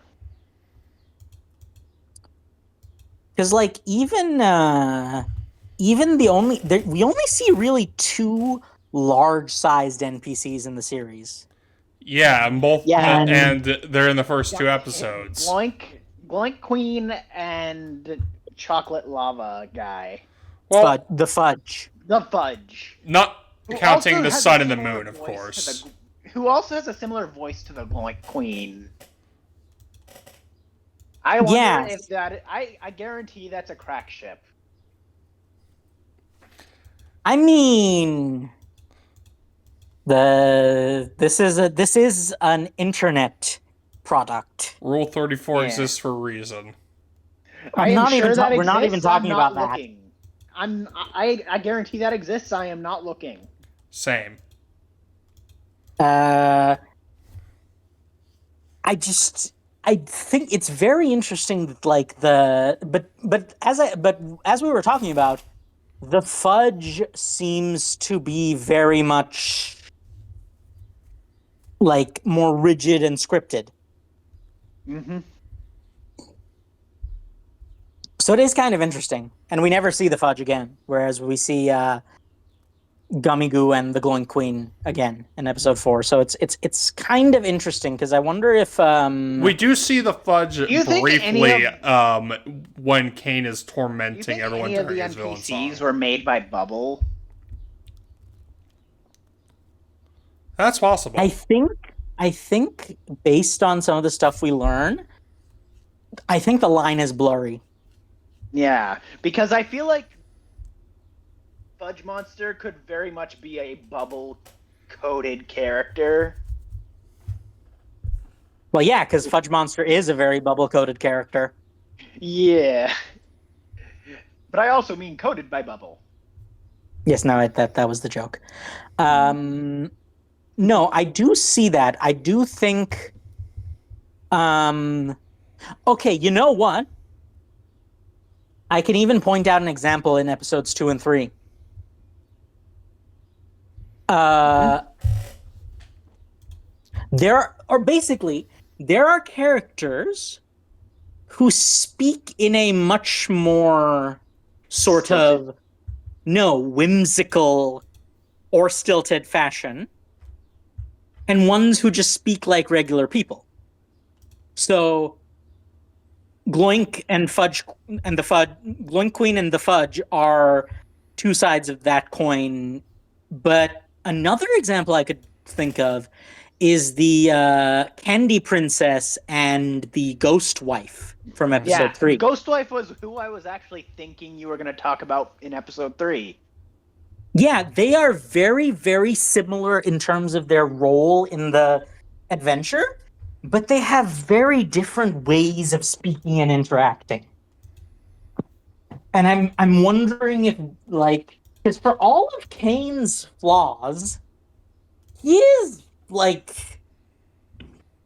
Because like even we only see really two large-sized NPCs in the series. Yeah, and Yeah, and they're in the first two episodes. Gloink Queen and Chocolate Lava guy. Well, The Fudge. The Fudge. not Who counting also the has a sun and the similar moon, of voice to course. who also has a similar voice to the Gloink Queen. I wonder Yeah, if that I guarantee that's a crack ship. I mean, this is an internet product. Rule 34 Yeah. exists for a reason. I am sure that We're not even exists. I'm talking not about that. looking. I guarantee that exists. I am not looking. Same. I think it's very interesting that like but as we were talking about, the Fudge seems to be very much like more rigid and scripted. Mm-hmm. So it is kind of interesting. And we never see the Fudge again, whereas we see Gummy Goo and the Glowing Queen again in episode 4. So it's kind of interesting because I wonder if We do see the Fudge you think briefly when Kane is Do you tormenting think everyone any of during the his villain NPCs song. were made by Bubble? That's possible. I think based on some of the stuff we learn, I think the line is blurry. Yeah, because I feel like Fudge Monster could very much be a Bubble-coded character. Well, yeah, because Fudge Monster is a very bubble-coated character. Yeah. But I also mean coded by Bubble. Yes, no, that was the joke. No, I do see that. I do think. Okay, you know what? I can even point out an example in episodes 2 and 3. There are characters who speak in a much more sort of whimsical or stilted fashion, and ones who just speak like regular people. So Gloink and Fudge and the Fudge, Gloink Queen and the Fudge are two sides of that coin. But another example I could think of is the Candy Princess and the Ghost Wife from episode 3. Ghostwife was who I was actually thinking you were going to talk about in episode 3. Yeah, they are very, very similar in terms of their role in the adventure, but they have very different ways of speaking and interacting. And I'm wondering if, like, because for all of Kane's flaws, he is, like,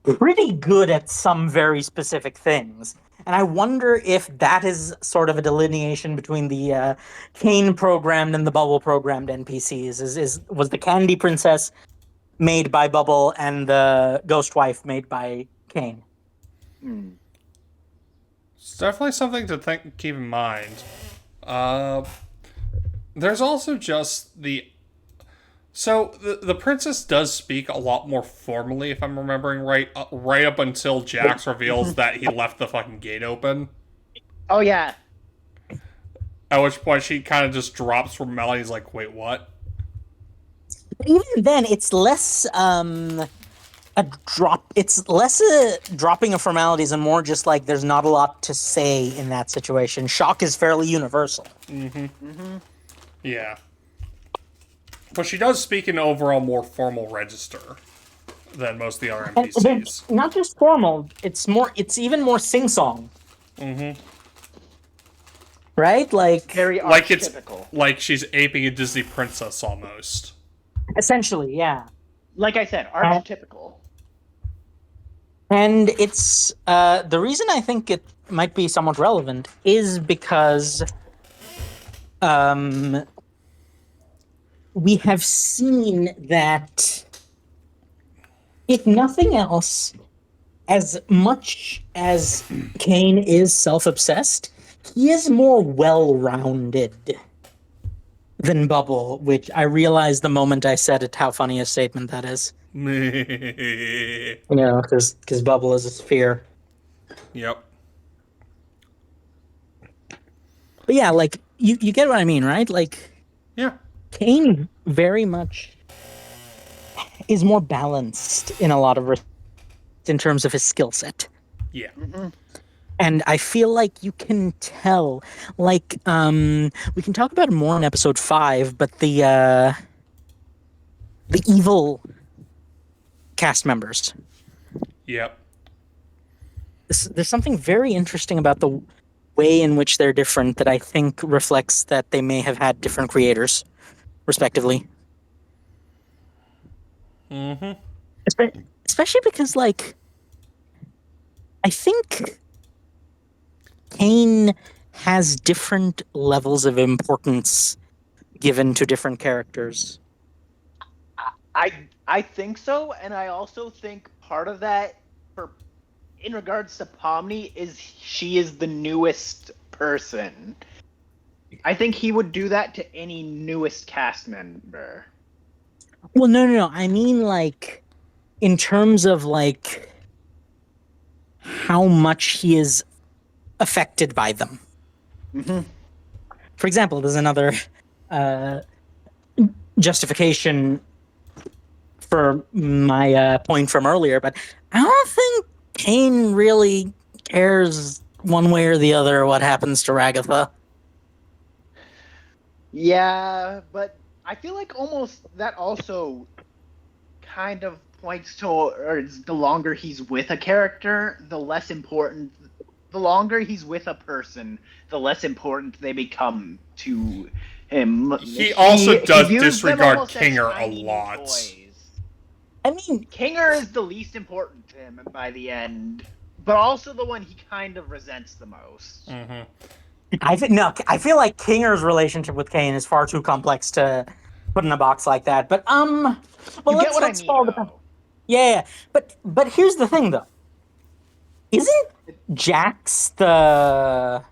pretty good at some very specific things. And I wonder if that is sort of a delineation between the Kane programmed and the Bubble programmed NPCs. Was the Candy Princess made by Bubble and the Ghost Wife made by Kane? It's definitely something to keep in mind. There's also just the... So, the princess does speak a lot more formally, if I'm remembering right, right up until Jax reveals that he left the fucking gate open. Oh, yeah. At which point she kind of just drops from Melanie. He's like, wait, what? But even then, it's less it's less a dropping of formalities and more just like there's not a lot to say in that situation. Shock is fairly universal. Yeah. But she does speak in overall more formal register than most of the other And NPCs. not just formal, it's even more sing-song. Right? Like Very Like it's archetypical. like she's aping a Disney princess almost. essentially, yeah. Like I said, archetypical. And it's the reason I think it might be somewhat relevant is because we have seen that, if nothing else, as much as Kane is self-obsessed, he is more well-rounded than Bubble, which I realized the moment I said it how funny a statement that is. Yep. You know, because Bubble is a sphere. But yeah, like, you get what I mean, right? Like, Yeah. Kane very much is more balanced in a lot of in terms of his skill set. Yeah. And I feel like you can tell, like, we can talk about it more in episode 5, but the evil cast members. Yep. There's something very interesting about the way in which they're different that I think reflects that they may have had different creators, respectively. Especially because, like, I think Kane has different levels of importance given to different characters. I think so, and I also think part of that, in regards to Pomni, is she is the newest person. I think he would do that to any newest cast member. Well, no. I mean, like, in terms of like how much he is affected by them. Mm-hmm. For example, there's another uh, justification for my point from earlier, but I don't think Kane really cares one way or the other what happens to Ragatha. Yeah, but I feel like almost that also kind of points towards the longer he's with a character, the less important. The longer he's with a person, the less important they become to him. He also does views them disregard almost as Kinger a shiny new lot. toys. I mean, Kinger is the least important to him by the end, but also the one he kind of resents the most. Mm-hmm. I feel like Kinger's relationship with Kane is far too complex to put in a box like that. But well, You get what I mean, follow though. yeah. But here's the thing, though. Isn't Jax the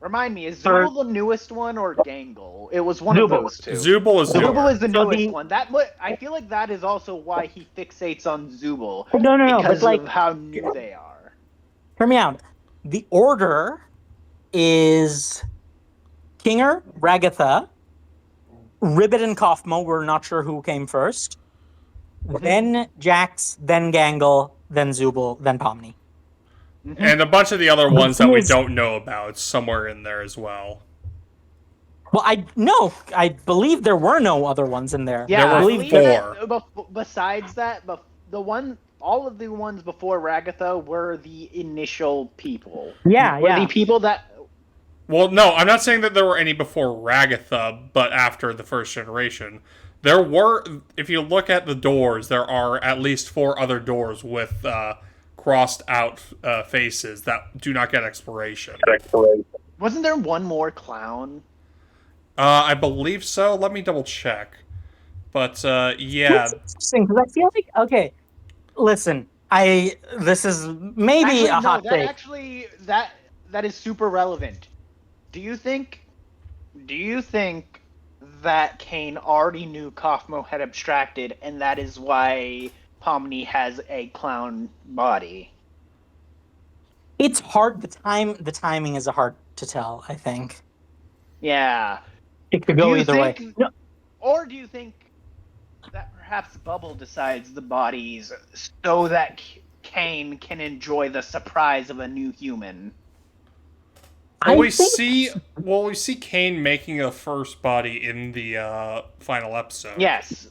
Remind me, is Third- Zubul the newest one or Gangle? It was one Zubul. of those two. Zubul is Zubul newer. is the So newest one. I feel like that is also why he fixates on Zubul. No, because but like, of how new they are. hear me out. The order is Kinger, Ragatha, Ribbit, and Kaufmo. We're not sure who came first. Then Jax, then Gangle, then Zubul, then Pomni. And a bunch of the other ones that we don't know about somewhere in there as well. Well, I believe there were no other ones in there. Yeah, There I were believe four. that, besides that, all of the ones before Ragatha were the initial people. Yeah, Were yeah. the people that. Well, no, I'm not saying that there were any before Ragatha, but after the first generation. There were, if you look at the doors, there are at least 4 other doors with crossed out faces that do not get exploration. Wasn't there one more clown? I believe so. Let me double check. But yeah, That's interesting because I feel like listen, this is maybe Actually, a no, hot that take. actually that is super relevant. Do you think that Kane already knew Kaufmo had abstracted, and that is why Pomni has a clown body? It's hard. The timing is hard to tell. I think Yeah. it could Do go you either way. think- No, Or do you think that perhaps Bubble decides the bodies so that Kane can enjoy the surprise of a new human? well, I we think- see Kane making a first body in the final episode. Yes.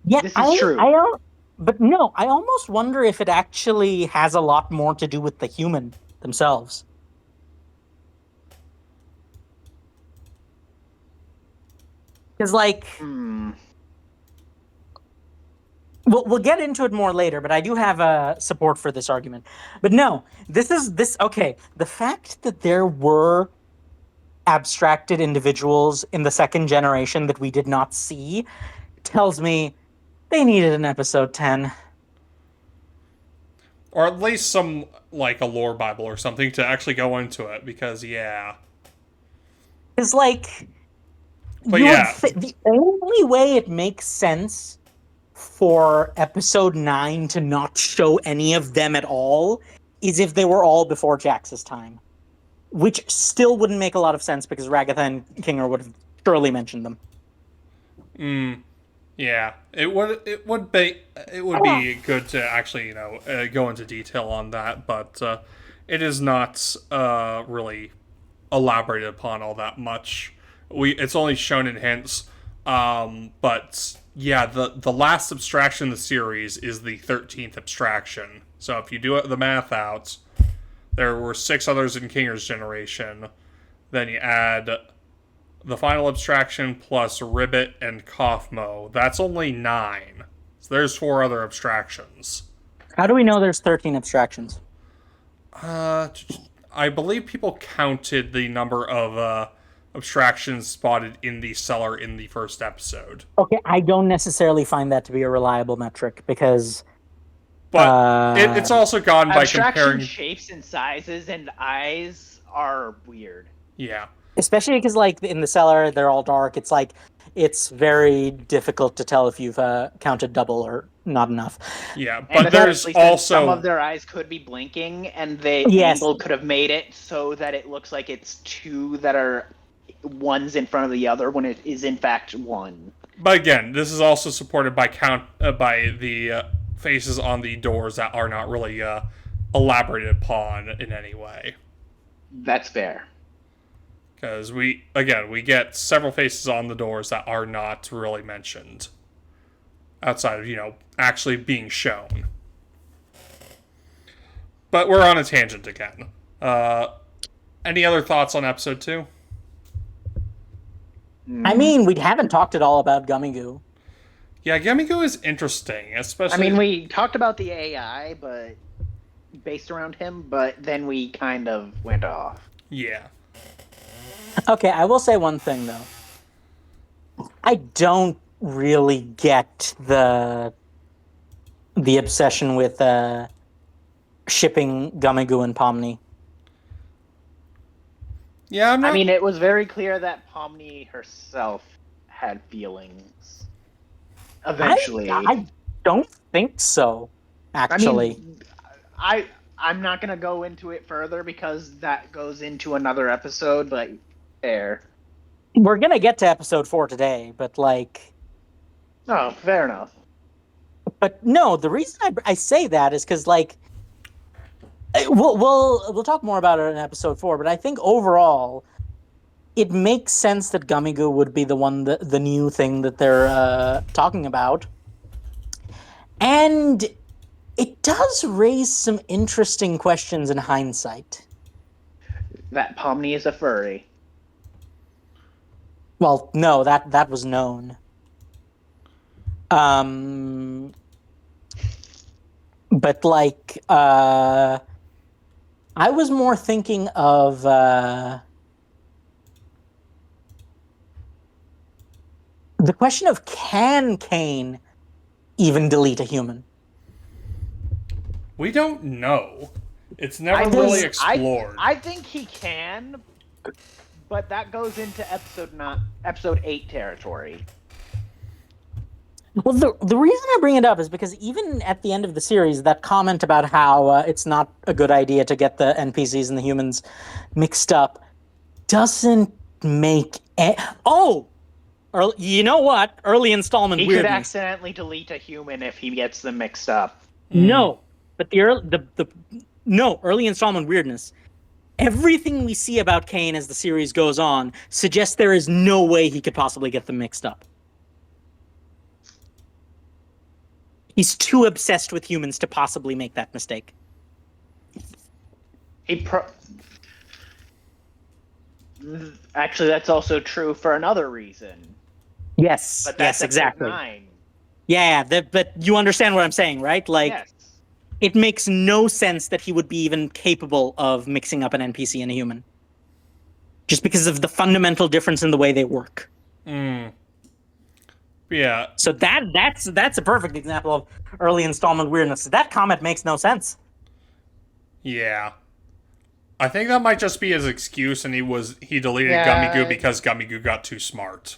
yeah, this is true. But no, I almost wonder if it actually has a lot more to do with the human themselves. Because, like, we'll get into it more later, but I do have support for this argument. But no, okay. The fact that there were abstracted individuals in the second generation that we did not see tells me they needed an episode 10. Or at least some, like, a lore Bible or something to actually go into it, because, yeah. Because, like, But you yeah. the only way it makes sense for episode 9 to not show any of them at all is if they were all before Jax's time. Which still wouldn't make a lot of sense because Ragatha and Kinger would have surely mentioned them. Yeah, it would be good to actually go into detail on that, but it is not really elaborated upon all that much. It's only shown in hints, but yeah, the last abstraction in the series is the 13th abstraction. So if you do the math out, there were 6 others in Kinger's generation. Then you add the final abstraction plus Ribbit and Kaufmo. That's only 9. So there's 4 other abstractions. How do we know there's 13 abstractions? I believe people counted the number of abstractions spotted in the cellar in the first episode. Okay, I don't necessarily find that to be a reliable metric because... But it's also gone by Abstraction comparing... shapes and sizes and eyes are weird. Yeah. Especially because, like, in the cellar, they're all dark. It's like, it's very difficult to tell if you've counted double or not enough. Yeah, And but there's especially since some also of their eyes could be blinking, and the Yes. angle could have made it so that it looks like it's two that are ones in front of the other when it is in fact one. But again, this is also supported by by the faces on the doors that are not really elaborated upon in any way. That's fair. Because we get several faces on the doors that are not really mentioned outside of actually being shown. But we're on a tangent again. Any other thoughts on episode 2? I mean, we haven't talked at all about Gummy Goo. Yeah, Gemigo is interesting, especially. I mean, we talked about the AI, but based around him, but then we kind of went off. Yeah. Okay, I will say one thing though. I don't really get the obsession with shipping Gummy Goo and Pomni. Yeah, I mean, it was very clear that Pomni herself had feelings. Eventually, I don't think so. Actually, I mean, I'm not gonna go into it further because that goes into another episode. But fair. We're gonna get to episode 4 today, but like, Oh, fair enough. but no, the reason I say that is because like, we'll talk more about it in episode 4. But I think overall, it makes sense that Gummy Goo would be the new thing that they're talking about, and it does raise some interesting questions in hindsight. That Pomni is a furry. Well, no, that was known. But like, I was more thinking of the question of, can Kane even delete a human? We don't know. It's never really explored. I think he can, but that goes into episode 8 territory. Well, the reason I bring it up is because even at the end of the series, that comment about how it's not a good idea to get the NPCs and the humans mixed up doesn't make... you know what? Early installment He weirdness. could accidentally delete a human if he gets them mixed up. No, but early installment weirdness. Everything we see about Kane as the series goes on suggests there is no way he could possibly get them mixed up. He's too obsessed with humans to possibly make that mistake. Actually, that's also true for another reason. Yes, But that's yes, exactly. 9. Yeah, but you understand what I'm saying, right? Like, Yes. It makes no sense that he would be even capable of mixing up an NPC and a human. Just because of the fundamental difference in the way they work. Yeah. So that's a perfect example of early installment weirdness. That comment makes no sense. Yeah. I think that might just be his excuse, and he deleted Yeah. Gummy Goo because Gummy Goo got too smart.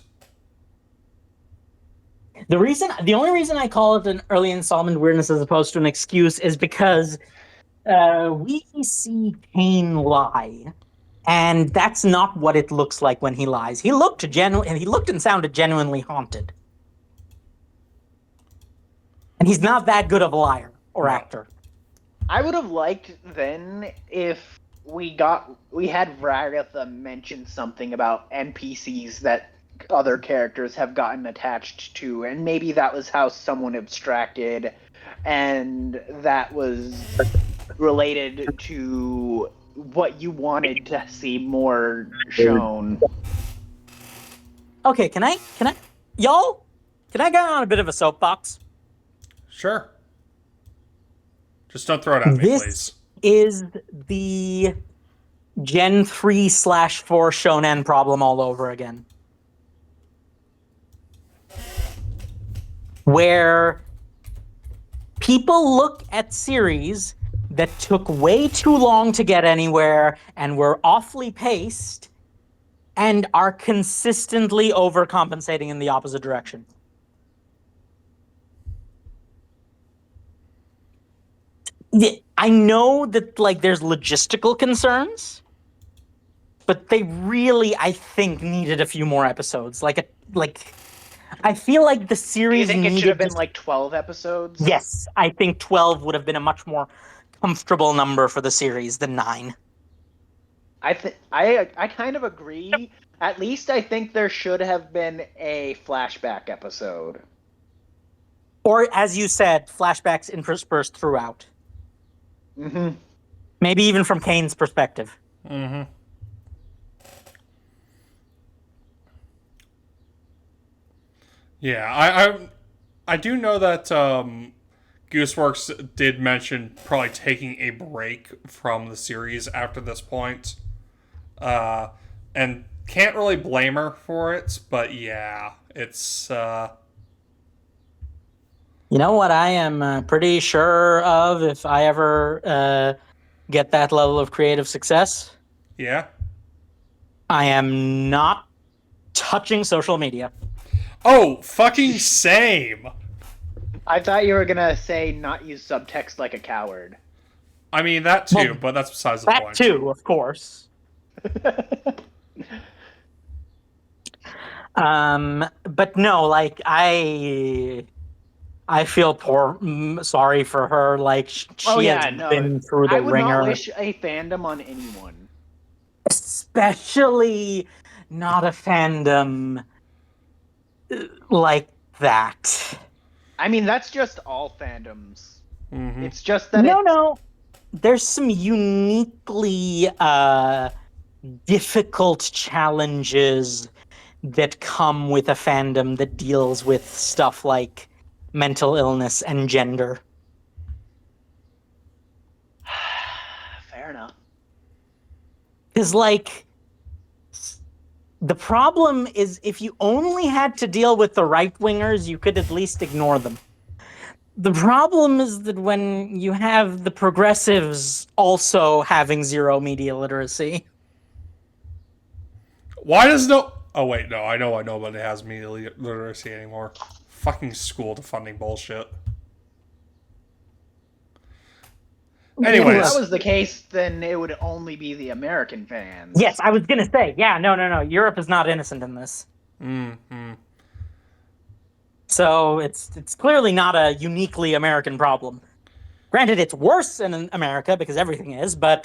The only reason I call it an early installment weirdness as opposed to an excuse is because we see Kane lie, and that's not what it looks like when he lies. He looked and sounded genuinely haunted, and he's not that good of a liar or actor. I would have liked then if we had Ragatha mention something about NPCs that other characters have gotten attached to, and maybe that was how someone abstracted, and that was related to what you wanted to see more shown. Okay, can I get on a bit of a soapbox? Sure. Just don't throw it at me, This please. is the Gen 3/4 shonen problem all over again. Where people look at series that took way too long to get anywhere and were awfully paced and are consistently overcompensating in the opposite direction. I know that like there's logistical concerns, but they really, I think, needed a few more episodes. I feel like the Do you series think it should have needed been like 12 episodes? Yes, I think 12 would have been a much more comfortable number for the series than 9. I kind of agree. At least I think there should have been a flashback episode. Or, as you said, flashbacks interspersed throughout. Mm-hmm. Maybe even from Kane's perspective. Mm-hmm. Yeah, I do know that Gooseworks did mention probably taking a break from the series after this point. And can't really blame her for it, but yeah, it's You know what I am pretty sure of if I ever get that level of creative success? yeah. I am not touching social media. Oh, fucking same. I thought you were gonna say not use subtext like a coward. I mean that too, Well, but that's besides the That point. too, of course. But no, like I feel sorry for her. Like she has been through the I would ringer, not wish a fandom on anyone. especially not a fandom like that. I mean, that's just all fandoms. Mm-hmm. It's just that No. There's some uniquely difficult challenges that come with a fandom that deals with stuff like mental illness and gender. Fair enough. Because, like, the problem is if you only had to deal with the right-wingers, you could at least ignore them. The problem is that when you have the progressives also having zero media literacy. Why does no? Oh wait, no. I know nobody has media literacy anymore. Fucking school defunding bullshit. Anyways, If that was the case, then it would only be the American fans. Yes, I was gonna say, yeah, no. Europe is not innocent in this. mm-hmm. So it's clearly not a uniquely American problem. Granted, it's worse in America because everything is, but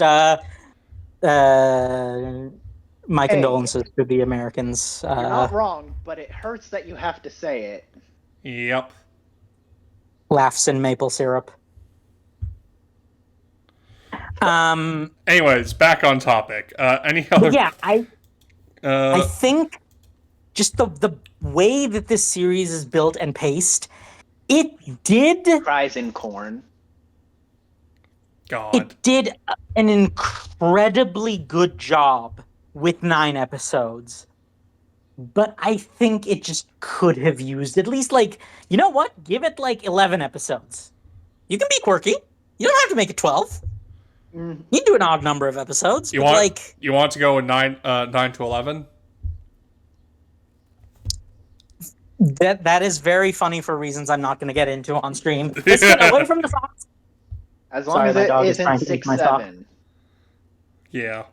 my condolences to the Americans. You're not wrong, but it hurts that you have to say it. Yep. Laughs in maple syrup. Anyways, back on topic. Any other? Yeah, I think just the way that this series is built and paced, it did Cries in corn. God. It did an incredibly good job with 9 episodes. But I think it just could have used at least, like, you know what? Give it, like, 11 episodes. You can be quirky. You don't have to make it 12. You can do an odd number of episodes. You but want like you want to go with 9 to 11? that is very funny for reasons I'm not going to get into on stream. Let's get away from the thoughts. As long as it isn't 6-7. Yeah.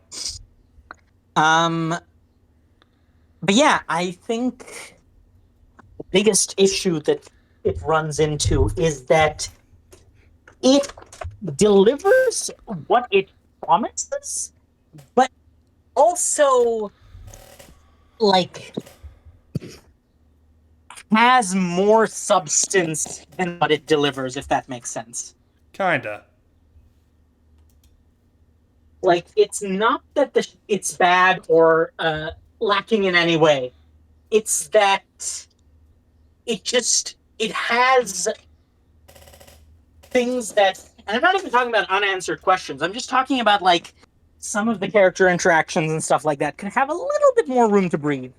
But yeah, I think the biggest issue that it runs into is that it delivers what it promises, but also, like, has more substance than what it delivers, if that makes sense. Kinda. Like, it's not that it's bad or lacking in any way. It's that it has things that, and I'm not even talking about unanswered questions. I'm just talking about, like, some of the character interactions and stuff like that could have a little bit more room to breathe.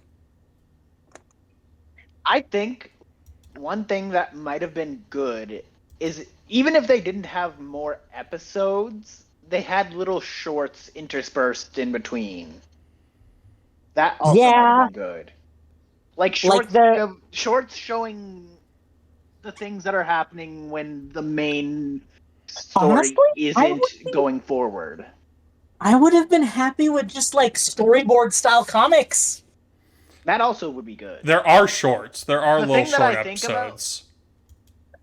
I think one thing that might have been good is even if they didn't have more episodes, they had little shorts interspersed in between. That also might Yeah, have been good. Like like shorts showing the things that are happening when the main story honestly, isn't going forward. I would have been happy with just like storyboard style comics. That also would be good. There are shorts. There are The little thing that short I think about, episodes.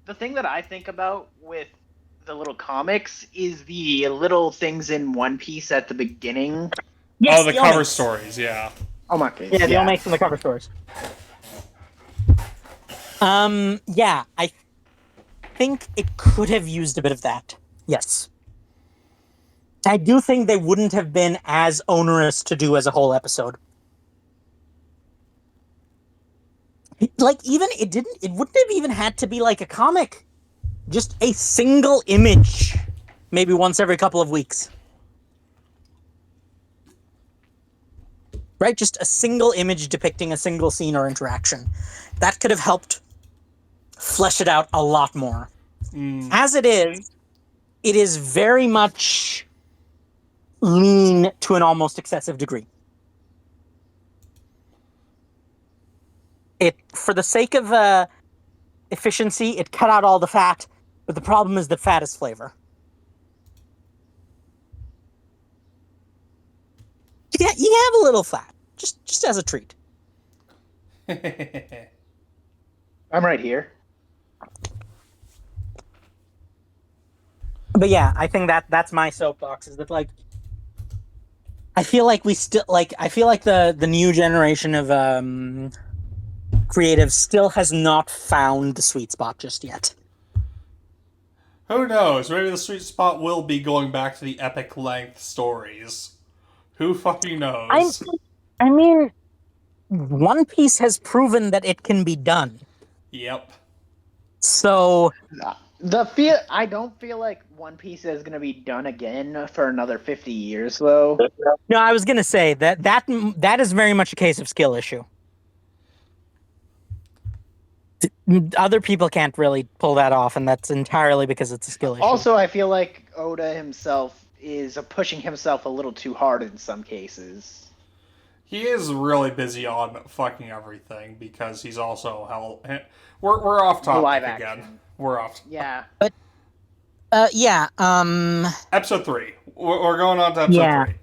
the thing that I think about with the little comics is the little things in One Piece at the beginning. Oh, Yes, the the cover Omakes. stories, yeah. Oh my case, Yeah, the yeah. Omakes from the cover stories. Yeah, I think it could have used a bit of that. Yes. I do think they wouldn't have been as onerous to do as a whole episode. Like even it wouldn't have even had to be like a comic. Just a single image. Maybe once every couple of weeks. Right? Just a single image depicting a single scene or interaction. That could have helped flesh it out a lot more. As it is very much lean to an almost excessive degree. It, for the sake of efficiency, it cut out all the fat, but the problem is that fat is flavor. You can have a little fat, just as a treat. I'm right here. But yeah, I think that's my soapbox. Is that like I feel like the new generation of creatives still has not found the sweet spot just yet. Who knows? Maybe the sweet spot will be going back to the epic length stories. Who fucking I knows? I mean, One Piece has proven that it can be done. Yep. So I don't feel like One Piece is gonna be done again for another 50 years though. no, I was gonna say that is very much a case of skill issue. Other people can't really pull that off, and that's entirely because it's a skill issue. Also, I feel like Oda himself is pushing himself a little too hard in some cases. He is really busy on fucking everything because he's also hell. We're off topic live again. action. We're off. Yeah. But yeah, Episode 3. We're going on to episode 3,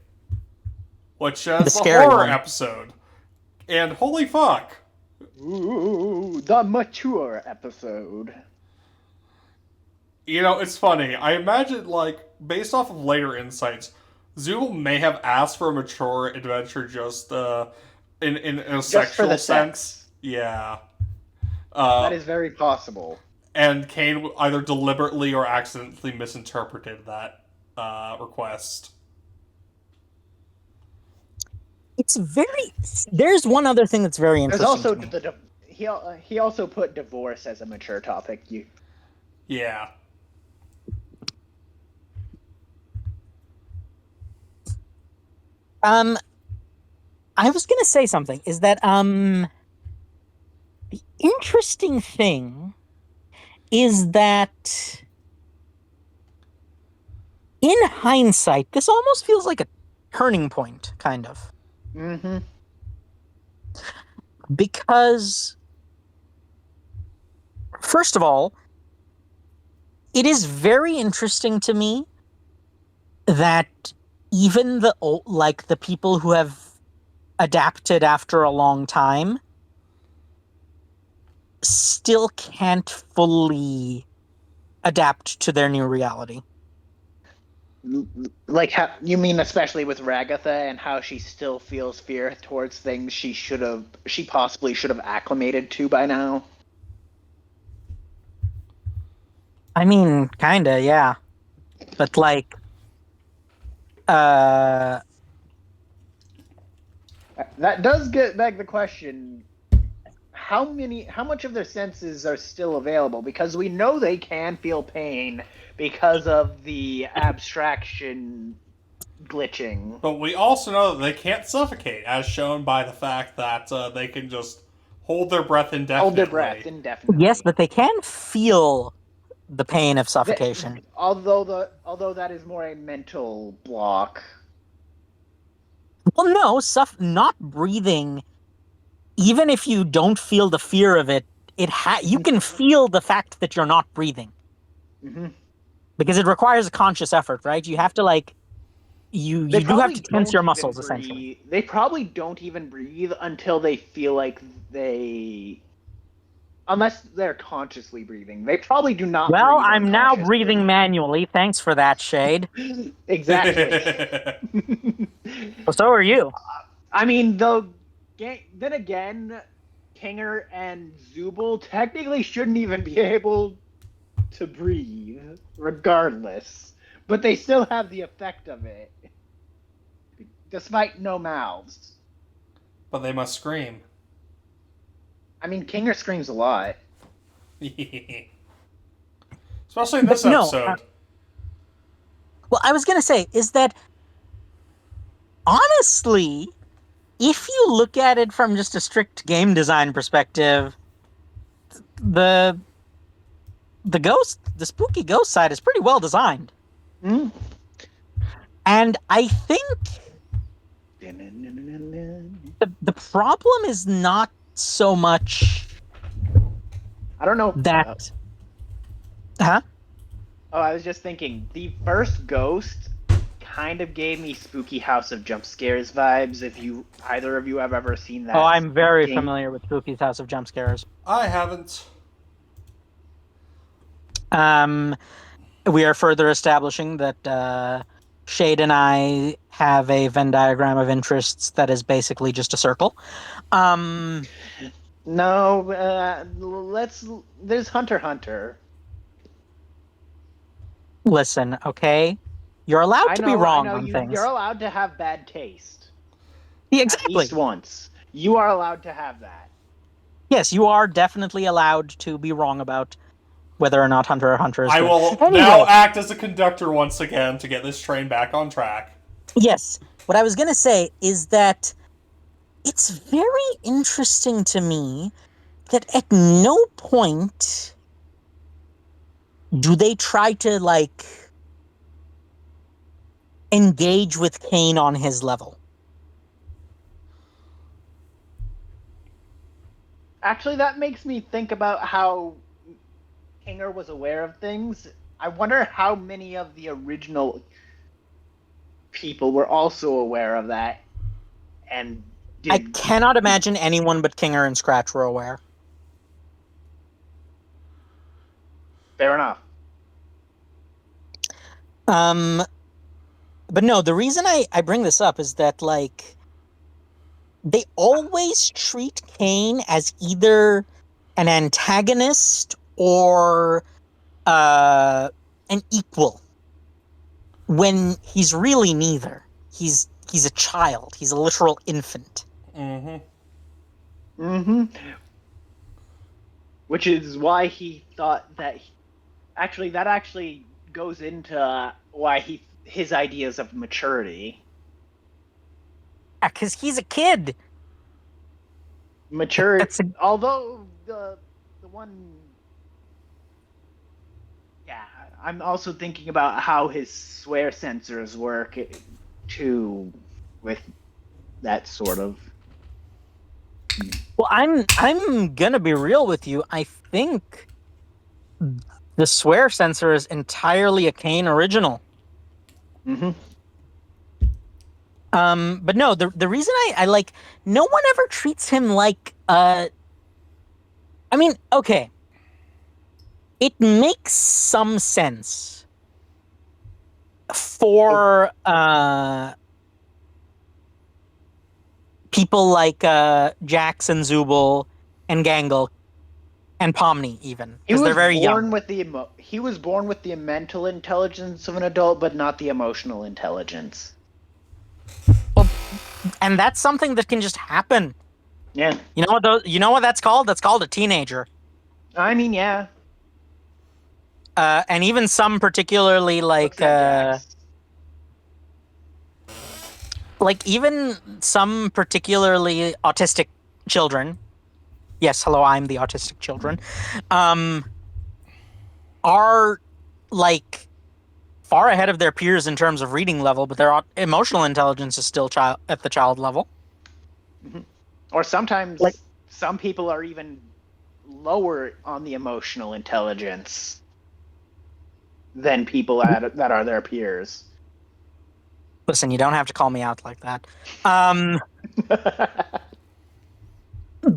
which is the scary horror one. episode. And holy fuck, Ooh, the mature episode. you know, it's funny. I imagine, like, based off of later insights, Zool may have asked for a mature adventure just in a Just sexual for the sense. sex. Yeah. That is very possible. And Kane either deliberately or accidentally misinterpreted that request. it's very. There's one other thing that's very There's interesting. also he also put divorce as a mature topic. Yeah. I was gonna say something. Is that the interesting thing is that in hindsight, this almost feels like a turning point, kind of. Mm-hmm. Because, first of all, it is very interesting to me that even the people who have adapted after a long time still can't fully adapt to their new reality. Like how you mean, especially with Ragatha and how she still feels fear towards things she possibly should have acclimated to by now. I mean, kinda, yeah. But like, That does get back the question: how much of their senses are still available? Because we know they can feel pain because of the abstraction glitching. But we also know that they can't suffocate, as shown by the fact that they can just hold their breath indefinitely. Hold their breath indefinitely. yes, but they can feel the pain of suffocation. Although that is more a mental block. Well, no, not breathing. Even if you don't feel the fear of it, you can feel the fact that you're not breathing Hmm. because it requires a conscious effort, right? You have to like They you do have probably to tense don't your even muscles essentially. breathe. They probably don't even breathe until they feel like they, unless they're consciously breathing. They probably do not Well, breathe I'm now breathing unconsciously. manually. Thanks for that, Shade. Exactly. Well, so are you. I mean, though, then again, Kinger and Zubul technically shouldn't even be able to breathe, regardless. But they still have the effect of it, despite no mouths. But they must scream. I mean, Kinger screams a lot. Especially in But this no, episode. well, I was gonna say is that honestly, if you look at it from just a strict game design perspective, the the spooky ghost side is pretty well designed. Mm. And I think the problem is not so much I don't know. that, huh? Oh, I was just thinking. The first Ghost kind of gave me Spooky House of Jump Scares vibes. If you either of you have ever seen Oh, that I'm very game, familiar with Spooky's House of Jump Scares. I haven't. Um, we are further establishing that Shade and I have a Venn diagram of interests that is basically just a circle. Um, no, let's. There's Hunter x Hunter. Listen, okay? You're allowed to be I wrong know. on You're things. allowed to have bad taste Yeah, at least exactly. once. You are allowed to have that. Yes, you are definitely allowed to be wrong about whether or not Hunter x Hunter is I good. will now Anyway, act as a conductor once again to get this train back on track. yes, what I was going to say is that it's very interesting to me that at no point do they try to like engage with Kane on his level. Actually, that makes me think about how Kinger was aware of things. I wonder how many of the original people were also aware of that and I did. cannot imagine anyone but Kinger and Scratch were aware. Fair enough. Um, but no, the reason I bring this up is that like they always treat Kane as either an antagonist or an equal when he's really neither. He's a child. He's a literal infant. Mm-hmm. Mm-hmm. Which is why he thought that. Actually, that actually goes into why his ideas of maturity. Because he's a kid. Mature. That's a, Although the one. Yeah, I'm also thinking about how his swear sensors work too, with that sort of. well, I'm gonna be real with you. I think the swear sensor is entirely a Kane original. Mm-hmm. But no, the reason I like no one ever treats him like I mean, okay. It makes some sense for people like Jax and Zubul and Gangle and Pomni even He because they're was very young. born with he was born with the mental intelligence of an adult, but not the emotional intelligence. Well, and that's something that can just happen. Yeah, You know what that's called? That's called a teenager. I mean, yeah. And even some particularly Looks at Jax. like even some particularly autistic children. Yes, hello, I'm the autistic children. Are like far ahead of their peers in terms of reading level, but their emotional intelligence is still at the child level. Or sometimes Like- some people are even lower on the emotional intelligence than people that are their peers. Listen, you don't have to call me out like that.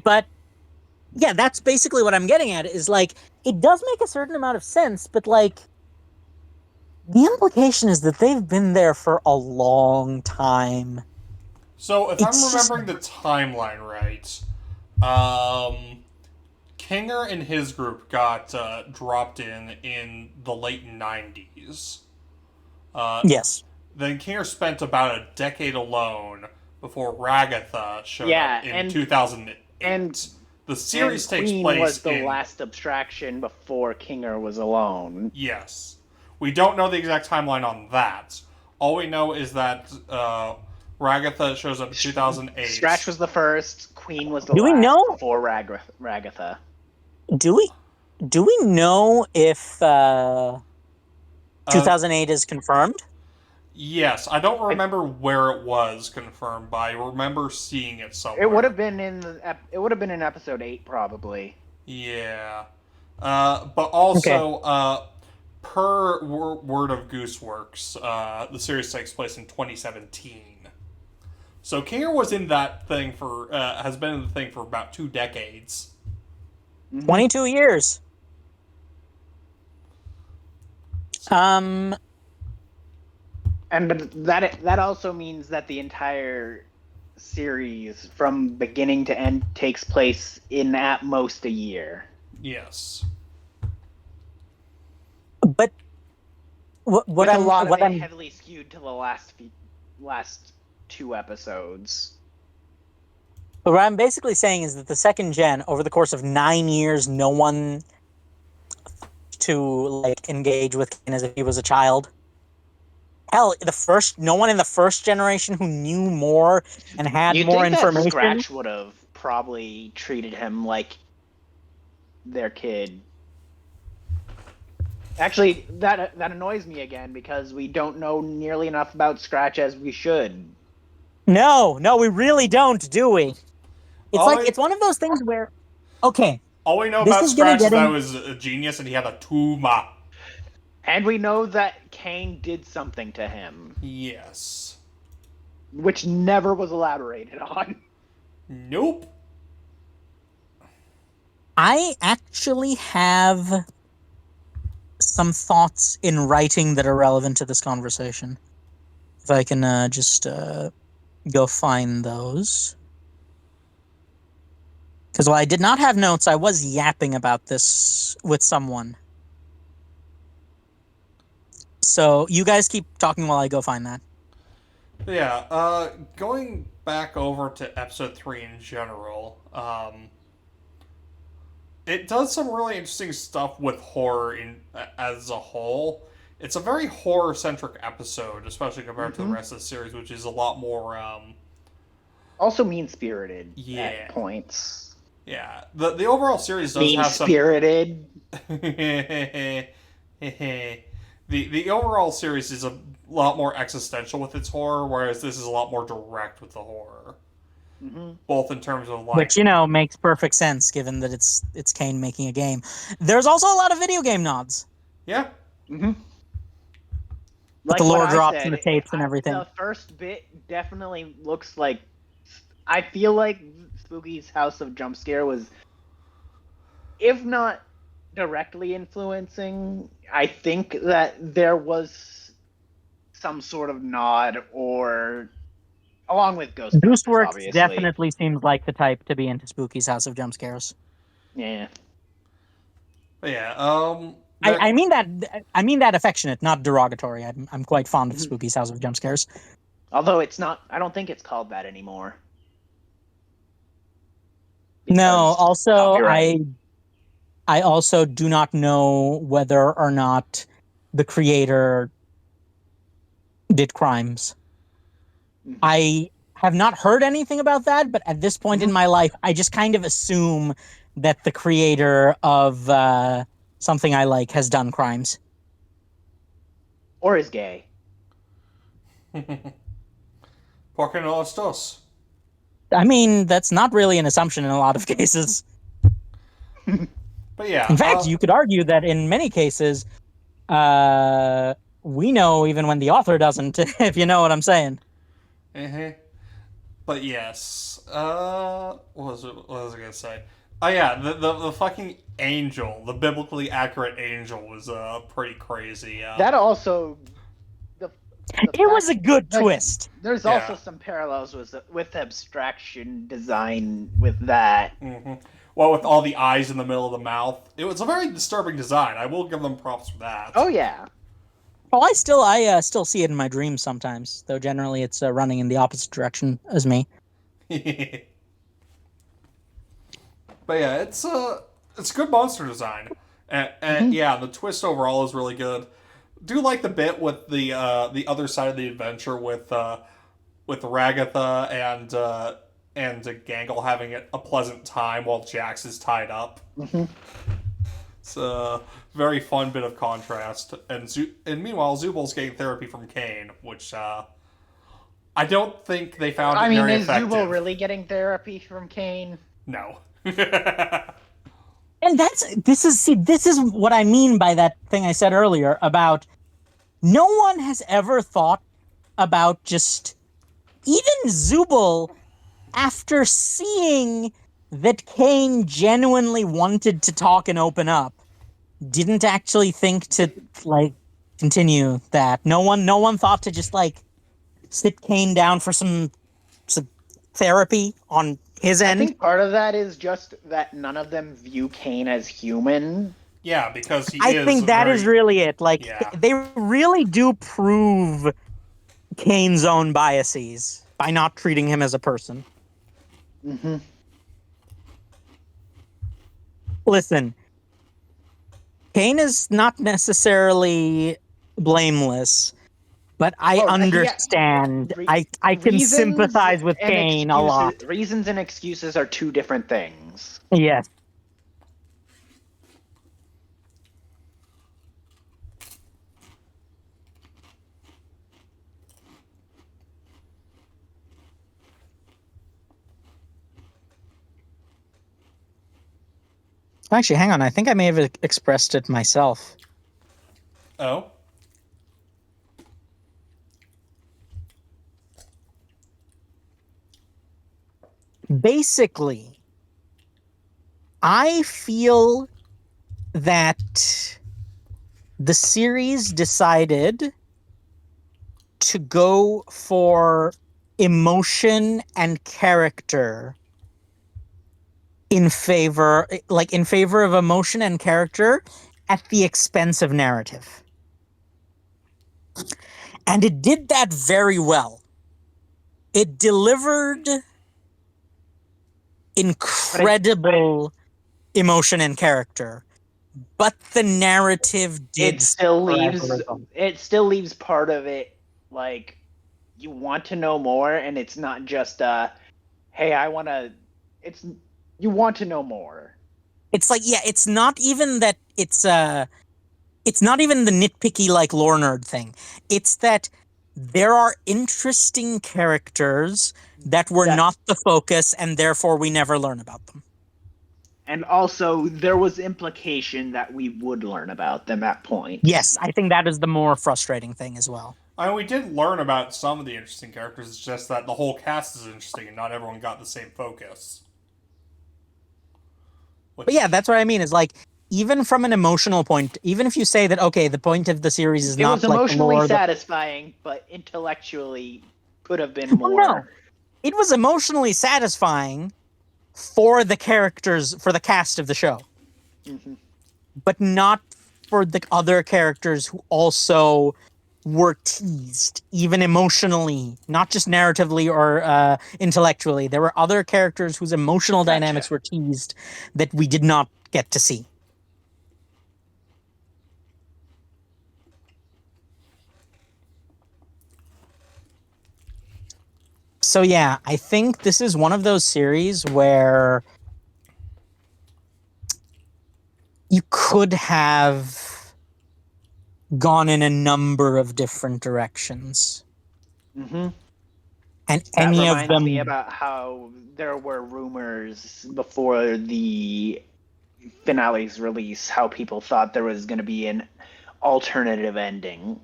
But yeah, that's basically what I'm getting at, is like, it does make a certain amount of sense, but like, the implication is that they've been there for a long time. So, if It's I'm just- remembering the timeline right, Kinger and his group got dropped in the late 90s. Yes. Then Kinger spent about a decade alone before Ragatha showed Yeah, up in and- 2008. and- The series and takes Queen place was the in... last abstraction before Kinger was alone. Yes. We don't know the exact timeline on that. All we know is that Ragatha shows up in 2008. Scratch was the first. Queen was the Do we last know- before Ragatha. Do we know if 2008 is confirmed? Yes, I don't remember where it was confirmed, but I remember seeing it somewhere. It would have been in episode 8 probably. Yeah. But also, per word of Gooseworks, the series takes place in 2017. So Kinger was in that thing has been in the thing for about 2 decades. 22 years. But that also means that the entire series, from beginning to end, takes place in at most a year. Yes. But what With a lot of what it I'm heavily skewed to the last 2 episodes. But what I'm basically saying is that the second gen, over the course of 9 years, no one to like engage with Ken as if he was a child. Hell, no one in the first generation who knew more and had You'd more think information. that Scratch would have probably treated him like their kid. Actually, that annoys me again because we don't know nearly enough about Scratch as we should. No, we really don't, do we? It's one of those things where, okay, All we know This about is gonna Scratch is get that in- he was a genius and he had a tumor. And we know that Kane did something to him, Yes. which never was elaborated on. Nope. I actually have some thoughts in writing that are relevant to this conversation. If I can just go find those. Because while I did not have notes, I was yapping about this with someone. So you guys keep talking while I go find that. Yeah, going back over to episode 3 in general, it does some really interesting stuff with horror as a whole. It's a very horror-centric episode, especially compared to the rest of the series, which is a lot more, Also mean-spirited Yeah. at points. yeah. The overall series does have some... Mean-spirited. The overall series is a lot more existential with its horror, whereas this is a lot more direct with the horror. Both in terms of like... Which, makes perfect sense given that it's Kane making a game. There's also a lot of video game nods. Yeah. With Like the lore what I drops said, and the tapes and everything. The first bit definitely looks like... I feel like Spooky's House of Jump Scare was, if not directly influencing, I think that there was some sort of nod, or along with Ghostbusters, Gooseworks obviously. definitely seems like the type to be into Spooky's House of Jump Scares. Yeah. But yeah, I mean that affectionate, not derogatory. I'm quite fond of Spooky's House of Jump Scares. Although it's not, I don't think it's called that anymore. No, Because also copyright. I also do not know whether or not the creator did crimes. I have not heard anything about that, but at this point in my life, I just kind of assume that the creator of something I like has done crimes. Or is gay. Porque no estos. I mean, that's not really an assumption in a lot of cases. But yeah. In fact, you could argue that in many cases, we know even when the author doesn't, if you know what I'm saying. But yes. What was I gonna say? Oh yeah, the fucking angel, the biblically accurate angel was pretty crazy. That also, the It was a good twist. There's Yeah. also some parallels with abstraction design with that. Well, with all the eyes in the middle of the mouth, it was a very disturbing design. I will give them props for that. Oh yeah. Well, I still see it in my dreams sometimes, though generally it's running in the opposite direction as me. But yeah, it's good monster design, and yeah, the twist overall is really good. Do like the bit with the other side of the adventure with Ragatha and Gangle having a pleasant time while Jax is tied up. It's a very fun bit of contrast, and meanwhile Zubal's getting therapy from Kane, which I don't think they found it very effective. Is Zubal really getting therapy from Kane? No. And this is what I mean by that thing I said earlier about no one has ever thought about just even Zubal, after seeing that Kane genuinely wanted to talk and open up, didn't actually think to continue that. No one thought to just sit Kane down for some therapy on his end. I think part of that is just that none of them view Kane as human. Yeah, because I think that is really it. They really do prove Kane's own biases by not treating him as a person. Listen, Kane is not necessarily blameless, but I understand. I can sympathize with Kane a lot. Reasons and excuses are two different things. Yes. Actually, hang on. I think I may have expressed it myself. Oh? Basically, I feel that the series decided to go for emotion and character in favor of emotion and character at the expense of narrative. And it did that very well. It delivered incredible emotion and character, but the narrative did still leaves part of it like you want to know more, and it's not just hey, you want to know more. It's it's not even that it's not even the nitpicky lore nerd thing. It's that there are interesting characters that were not the focus, and therefore we never learn about them. And also, there was implication that we would learn about them at points. Yes, I think that is the more frustrating thing as well. I mean, we did learn about some of the interesting characters, it's just that the whole cast is interesting and not everyone got the same focus. But yeah, that's what I mean, is even from an emotional point, even if you say that, okay, the point of the series is not it was emotionally satisfying, but intellectually could have been more. No, it was emotionally satisfying for the characters, for the cast of the show, but not for the other characters who also were teased, even emotionally, not just narratively or intellectually. There were other characters whose emotional dynamics were teased that we did not get to see. So yeah, I think this is one of those series where you could have gone in a number of different directions. Mm-hmm. And That any of reminds them... me about how there were rumors before the finale's release, how people thought there was going to be an alternative ending.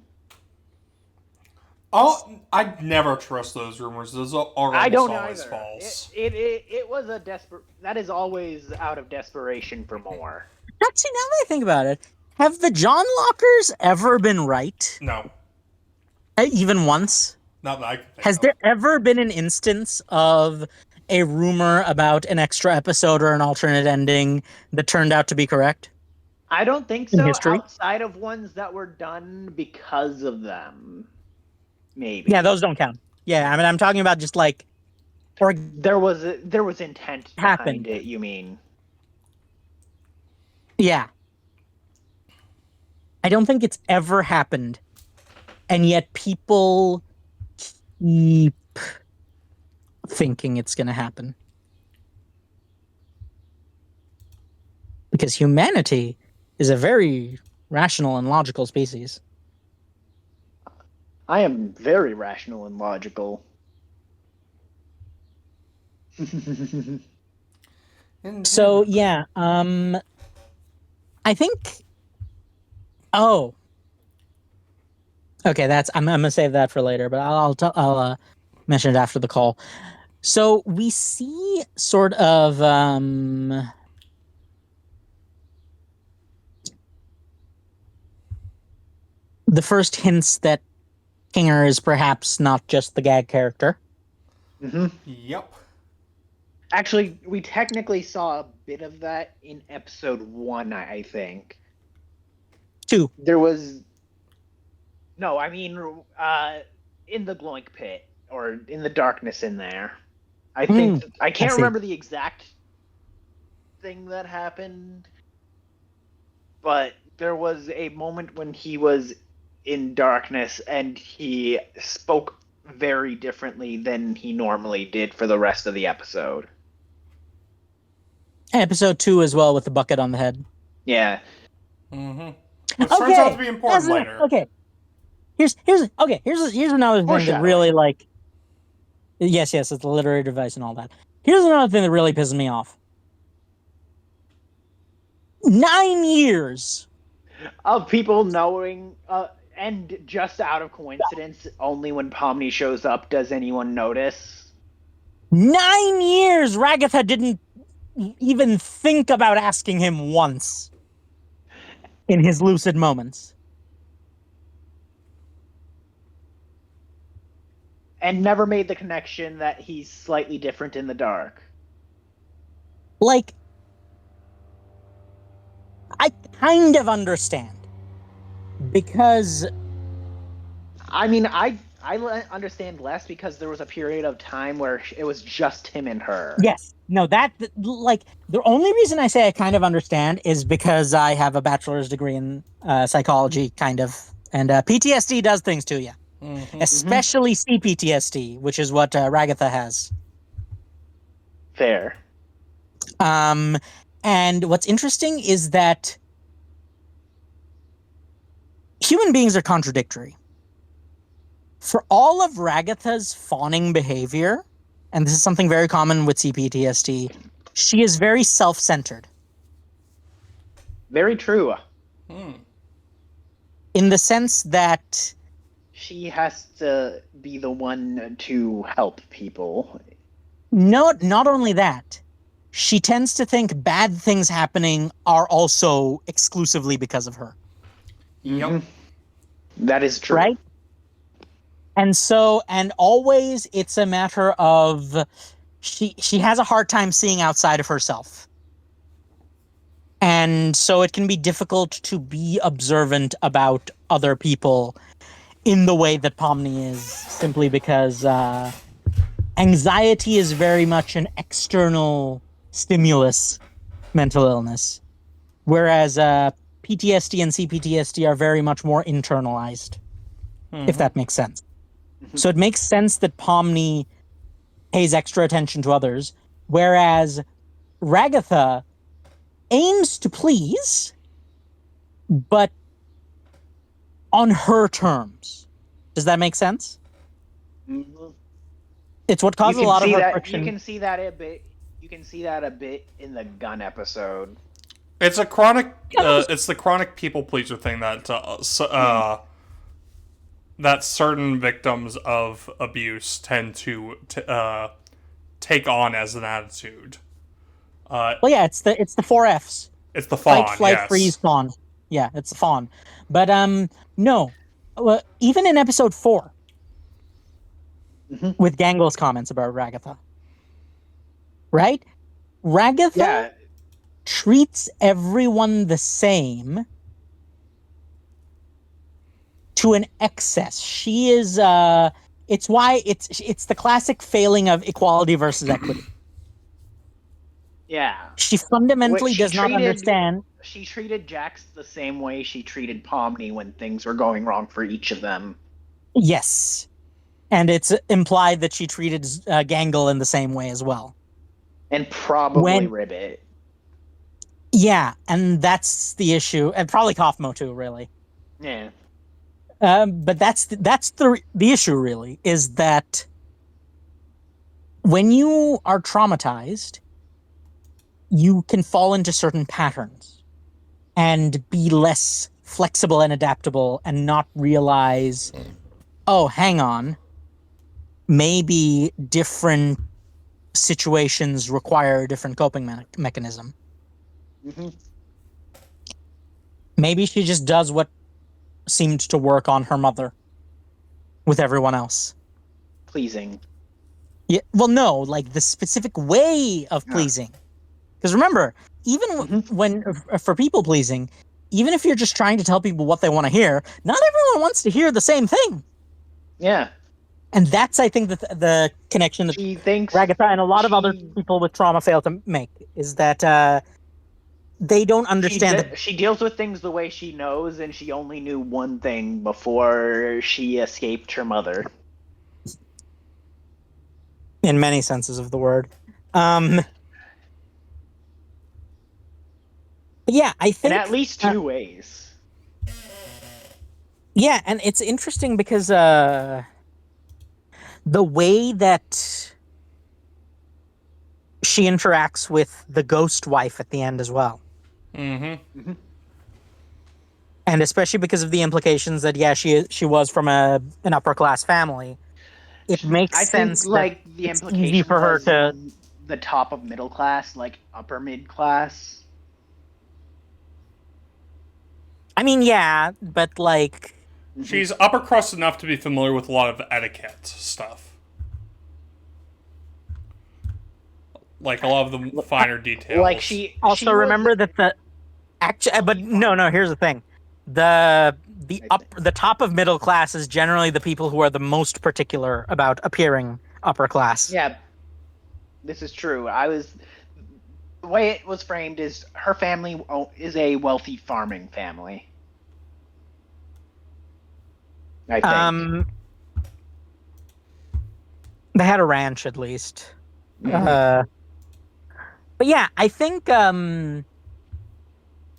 Oh, I'd never trust those rumors. Those are I almost don't always either. false. It was a desperate. That is always out of desperation for more. Actually, now that I think about it, have the John Lockers ever been right? No, Even once? not that I can think Has of. there ever been an instance of a rumor about an extra episode or an alternate ending that turned out to be correct I don't think in so. history? Outside of ones that were done because of them, maybe. Yeah, those don't count. Yeah, I mean, I'm talking about just like, or There was intent happened. behind it. You mean? Yeah. I don't think it's ever happened. And yet people keep thinking it's going to happen. Because humanity is a very rational and logical species. I am very rational and logical. So yeah, I think. Oh, okay. I'm gonna save that for later, but I'll mention it after the call. So we see sort of the first hints that Kinger is perhaps not just the gag character. Mm-hmm. Yep. Actually, we technically saw a bit of that in episode 1, I think. 2. There was... No, I mean, in the Gloink Pit, or in the darkness in there. I think... I can't remember the exact thing that happened, but there was a moment when he was in darkness and he spoke very differently than he normally did for the rest of the episode. Episode 2 as well, with the bucket on the head. Yeah. Mm-hmm. Which turns out to be important later. Okay. Here's another thing that really, like... Yes, it's the literary device and all that. Here's another thing that really pisses me off. 9 years of people knowing, and just out of coincidence, only when Pomni shows up does anyone notice. 9 years Ragatha didn't even think about asking him once in his lucid moments. And never made the connection that he's slightly different in the dark. Like, I kind of understand. Because... I mean, I understand less because there was a period of time where it was just him and her. Yes. No, like, the only reason I say I kind of understand is because I have a bachelor's degree in psychology, kind of. And PTSD does things to you. Mm-hmm. Especially CPTSD, which is what Ragatha has. Fair. And what's interesting is that human beings are contradictory. For all of Ragatha's fawning behavior, and this is something very common with CPTSD, she is very self-centered. Very true. In the sense that she has to be the one to help people. No, not only that. She tends to think bad things happening are also exclusively because of her. Yep. That is true. Right? And so, and always it's a matter of she has a hard time seeing outside of herself. And so it can be difficult to be observant about other people in the way that Pomni is, simply because anxiety is very much an external stimulus mental illness, whereas PTSD and CPTSD are very much more internalized, if that makes sense. So it makes sense that Pomni pays extra attention to others, whereas Ragatha aims to please, but on her terms. Does that make sense? Mhm. It's what You causes a can lot of see her that. friction. You can see that a bit. You can see that a bit in the gun episode. It's a chronic. Yeah, that was- It's the chronic people pleaser thing that certain victims of abuse tend to take on as an attitude. well, yeah, it's the four Fs: It's the fight, fawn, flight, freeze, yes. fawn. Yeah, it's the fawn. But no, even in episode 4, Mhm. with Gangle's comments about Ragatha, right? Ragatha Yeah, treats everyone the same to an excess. She is it's why it's the classic failing of equality versus equity. yeah. She What fundamentally does not understand. She treated Jax the same way she treated Pomni when things were going wrong for each of them. Yes. And it's implied that she treated Gangle in the same way as well. And probably When Ribbit. Yeah, and that's the issue, and probably Kaufmo too, really. Yeah. But that's the issue, really, is that when you are traumatized, you can fall into certain patterns and be less flexible and adaptable, and not realize, oh, hang on, maybe different situations require a different coping mechanism. Mm-hmm. Maybe she just does what seemed to work on her mother with everyone else. Pleasing. Yeah, well, no, like the specific way of pleasing. Because remember, even when for people pleasing, even if you're just trying to tell people what they want to hear, not everyone wants to hear the same thing. Yeah. And that's, I think, the connection that She thinks Ragatha and a lot of other people with trauma fail to make, is that they don't understand that. she deals with things the way she knows, and she only knew one thing before she escaped her mother. In many senses of the word. Yeah, I think In at least two ways. Yeah, and it's interesting because the way that she interacts with the ghost wife at the end as well. Mm-hmm. And especially because of the implications that, yeah, she was from an upper class family. It makes I sense think, that like, the it's easy implication for her was to. the top of middle class, like upper mid class. I mean, yeah, but like. She's upper crust enough to be familiar with a lot of etiquette stuff. Like a lot of the finer details. Like she Also, remember that the actually, but no. Here's the thing: the top of middle class is generally the people who are the most particular about appearing upper class. Yeah, this is true. The way it was framed is her family is a wealthy farming family. I think. They had a ranch at least. Mm-hmm. But yeah, I think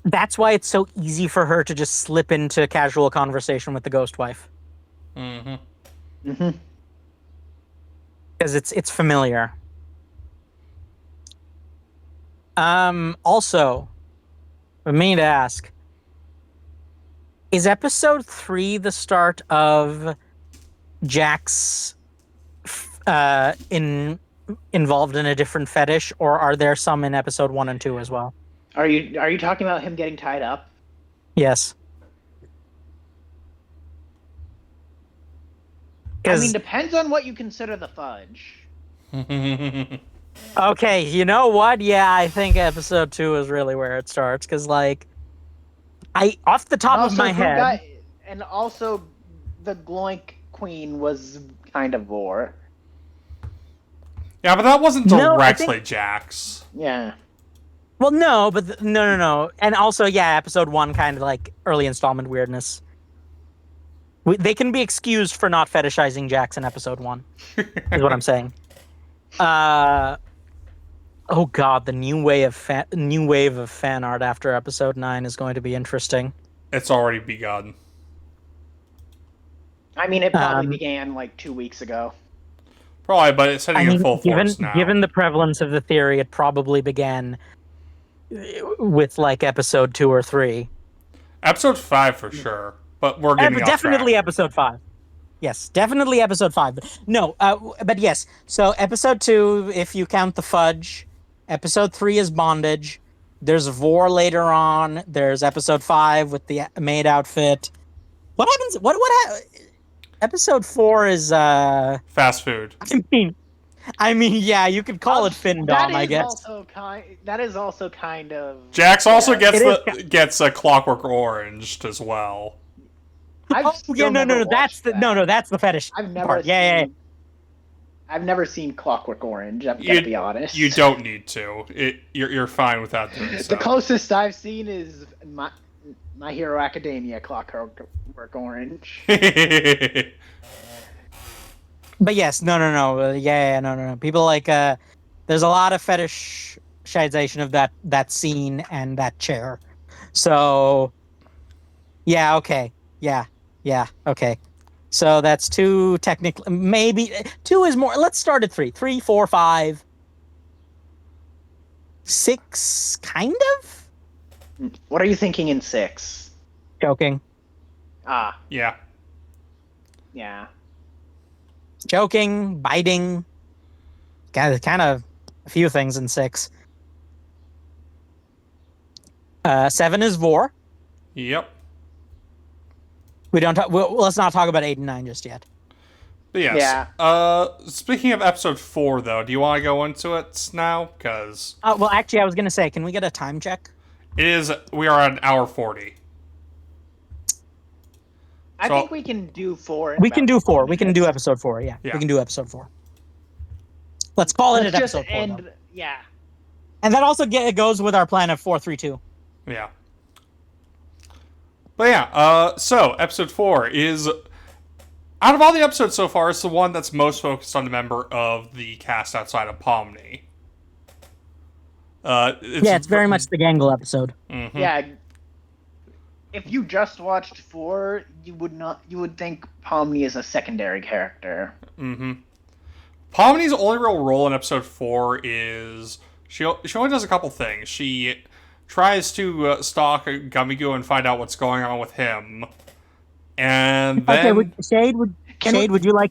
that's why it's so easy for her to just slip into casual conversation with the ghost wife. Mm-hmm. Mm-hmm. Because it's familiar. Also, for me to ask, is episode 3 the start of Jax involved in a different fetish, or are there some in episode 1 and 2 as well? Are you talking about him getting tied up? Yes. I mean, depends on what you consider the fudge. Okay, you know what? Yeah, I think episode 2 is really where it starts, because, like, off the top of my head... and also, the Gloink Queen was kind of vor. Yeah, but that wasn't directly Jax. Yeah. Well, no, but no. And also, yeah, episode 1 kind of like early installment weirdness. They can be excused for not fetishizing Jax in episode 1, is what I'm saying. Oh god, the new wave of fan art after episode 9 is going to be interesting. It's already begun. I mean, it probably Um, began like 2 weeks ago. Probably, but it's I hitting in mean, full force now. given the prevalence of the theory, it probably began with like episode 2 or 3. Episode 5 for sure, but we're getting off Definitely track. episode 5. Yes, definitely episode 5. No, but yes. So episode 2, if you count the fudge, episode 3 is bondage. There's Vor later on. There's episode 5 with the maid outfit. What happens? Episode 4 is Fast food. I mean, yeah, you could call it Findom, I guess. That is also kind of. Jax also yeah. gets a Clockwork Oranged as well. I've Yeah, no, that's the fetish I've never part. Yeah. I've never seen Clockwork Orange. I'm gonna be honest. You don't need to. You're fine without doing so. The closest I've seen is My Hero Academia Clockwork Orange. But yes, no. No. People like there's a lot of fetishization of that scene and that chair. So yeah, okay. Yeah, okay. So that's 2 technically. Maybe 2 is more. Let's start at 3. 3, 4, 5, 6, kind of. What are you thinking in 6? Joking. Yeah. Joking, biting. Kind of a few things in 6. 7 is Vor. Yep. Let's not talk about 8 and 9 just yet. But yes. Yeah. Speaking of episode 4, though, do you want to go into it now? Because Well, actually, I was gonna say, can we get a time check? we are at an hour 40. I think we can do 4. We can do 4. We can do episode 4. Yeah, Yeah. we can do episode 4. Let's call it an episode 4. Though. Yeah. And that also goes with our plan of 4-3-2. Yeah. But yeah, so episode 4 is, out of all the episodes so far, it's the one that's most focused on the member of the cast outside of Pomni. It's very much the Gangle episode. Mm-hmm. Yeah. If you just watched 4, you would think Pomni is a secondary character. Mm-hmm. Pomni's only real role in episode 4 is she only does a couple things. She tries to stalk Gummigoo and find out what's going on with him, and then Would you like?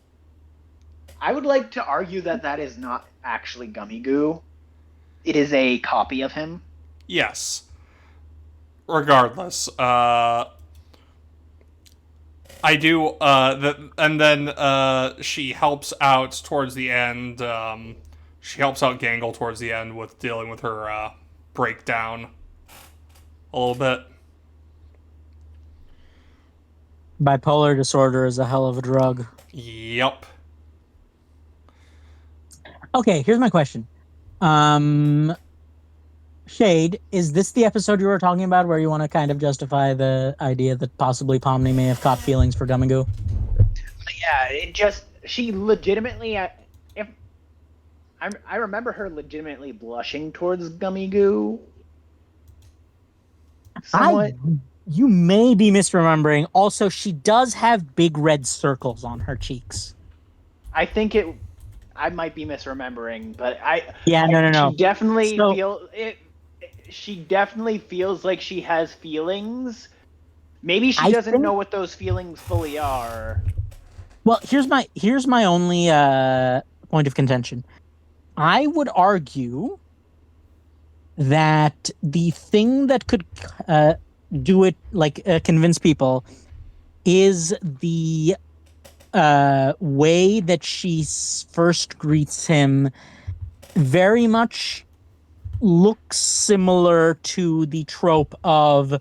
I would like to argue that is not actually Gummigoo. It is a copy of him. Yes. Regardless, I do. And then she helps out towards the end. She helps out Gangle towards the end with dealing with her breakdown a little bit. Bipolar disorder is a hell of a drug. Yep. Okay, here's my question. Shade, is this the episode you were talking about where you want to kind of justify the idea that possibly Pomni may have caught feelings for Gummigoo? Yeah, she legitimately, I remember her legitimately blushing towards Gummigoo. Somewhat. You may be misremembering. Also, she does have big red circles on her cheeks. I think I might be misremembering, but No. She definitely She definitely feels like she has feelings. Maybe she doesn't know what those feelings fully are. Well, here's my only point of contention. I would argue that the thing that could do it, convince people, is the way that she first greets him. Very much looks similar to the trope of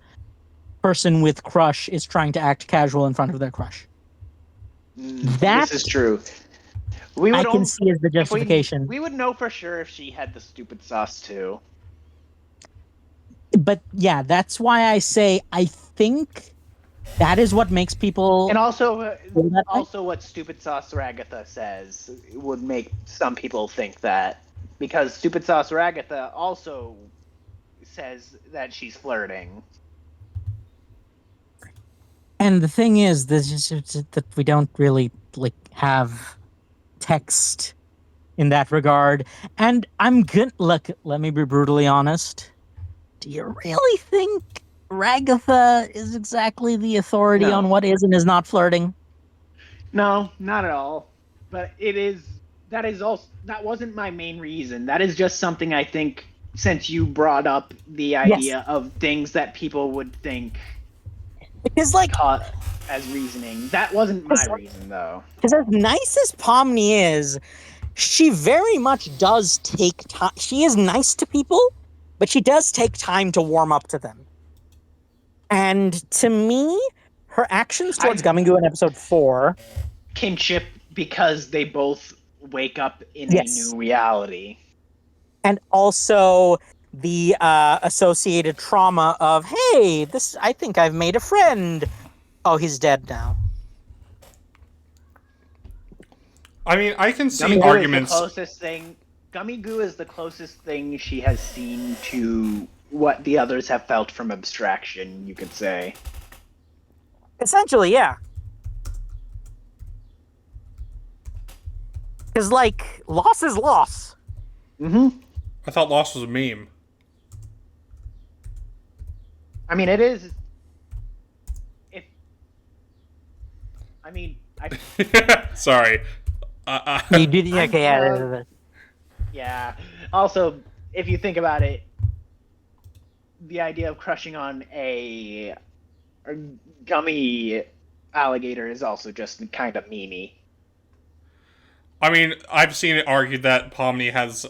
person with crush is trying to act casual in front of their crush. This is true. I can see as the justification. We would know for sure if she had the stupid sauce too. But yeah, that's why I say I think that is what makes people. And also what Stupid Sauce Ragatha says would make some people think that, because Stupid Sauce Ragatha also says that she's flirting. And the thing is, that we don't really like have text in that regard. And I'm good. Look, let me be brutally honest. Do you really think Ragatha is exactly the authority on No. what is and is not flirting? No, not at all. But it is that is also that wasn't my main reason. That is just something I think since you brought up the Yes, idea of things that people would think because like, as reasoning. That wasn't my reason though. because as nice as Pomni is, she very much does take time. She is nice to people, but she does take time to warm up to them. And to me, her actions towards I Gummingu in episode 4, kinship because they both wake up in a yes, new reality. and also the associated trauma of, hey, this, I think I've made a friend. Oh, he's dead now. I mean, I can see Gummy arguments. Gummy Goo is the closest thing she has seen to what the others have felt from abstraction, you could say. Essentially, yeah. Because, like, loss is loss. Mm-hmm. I thought Lost was a meme. I mean, it is. If I mean, Sorry. You did, okay, yeah. Yeah. Also, if you think about it, the idea of crushing on a gummy alligator is also just kind of memey. I mean, I've seen it argued that Pomni has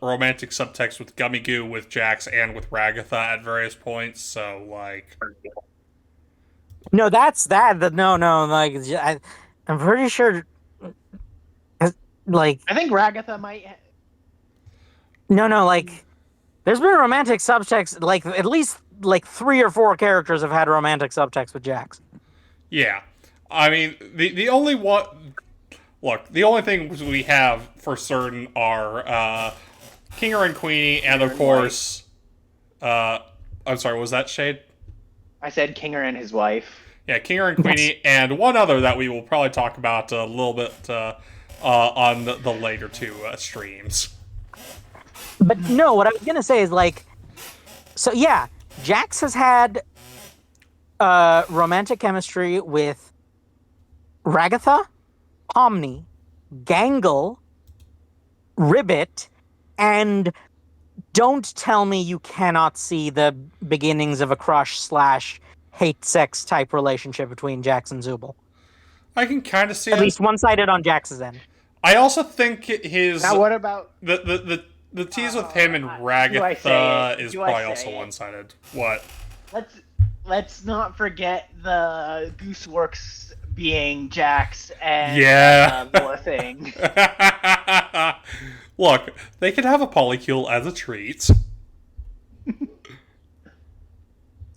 romantic subtext with Gummy Goo, with Jax, and with Ragatha at various points. So, like, No, that's that. No, like, I'm pretty sure, like, I think Ragatha might. no, like, there's been romantic subtext, like, at least, like, 3 or 4 characters have had romantic subtext with Jax. yeah. I mean, the only one. Look, the only things we have for certain are Kinger and Queenie, and of course, I'm sorry, was that Shade? I said Kinger and his wife. Yeah, Kinger and Queenie, and one other that we will probably talk about a little bit on the later 2 streams. But no, what I was gonna say is, like, so yeah, Jax has had romantic chemistry with Ragatha, Pomni, Gangle, Ribbit, and don't tell me you cannot see the beginnings of a crush / hate sex type relationship between Jax and Zubul. I can kind of see At it. least one-sided on Jax's end. I also think his Now, what about the tease with him and Ragatha is probably also one-sided. What? Let's not forget the Gooseworks being Jax and Boa thing. Look, they could have a polycule as a treat.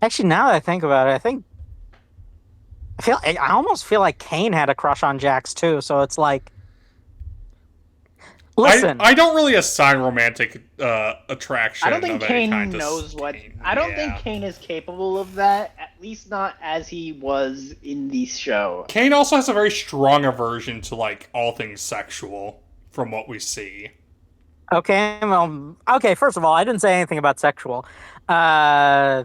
Actually, now that I think about it, I almost feel like Kane had a crush on Jax too. So it's like, listen, I don't really assign romantic attraction. I don't think of any Kane kind to knows what. Kane. I don't think Kane is capable of that. At least not as he was in the show. Kane also has a very strong aversion to like all things sexual, from what we see. okay, well, okay. First of all, I didn't say anything about sexual. I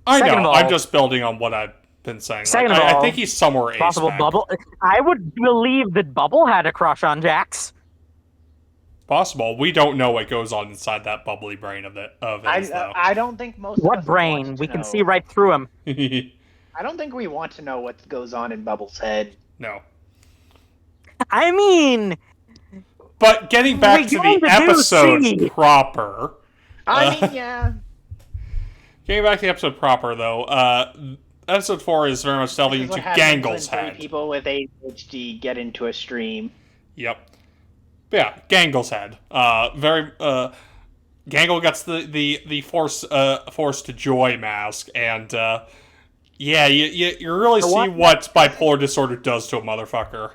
Second know. of all, I'm just building on what I've been saying. Second Like, of all, I think he's somewhere possible A-spec. Bubble. I would believe that Bubble had a crush on Jax. Possible. We don't know what goes on inside that bubbly brain of his, though. I don't think most of What us brain? want to We can know. see right through him. I don't think we want to know what goes on in Bubble's head. No. I mean, But getting back to the episode proper. I mean, yeah. Getting back to the episode proper, though, episode 4 is very much delving into Gangle's head. People with ADHD get into a stream. Yep. But yeah, Gangle's head. Gangle gets the force to joy mask, and yeah, you really see what bipolar disorder does to a motherfucker.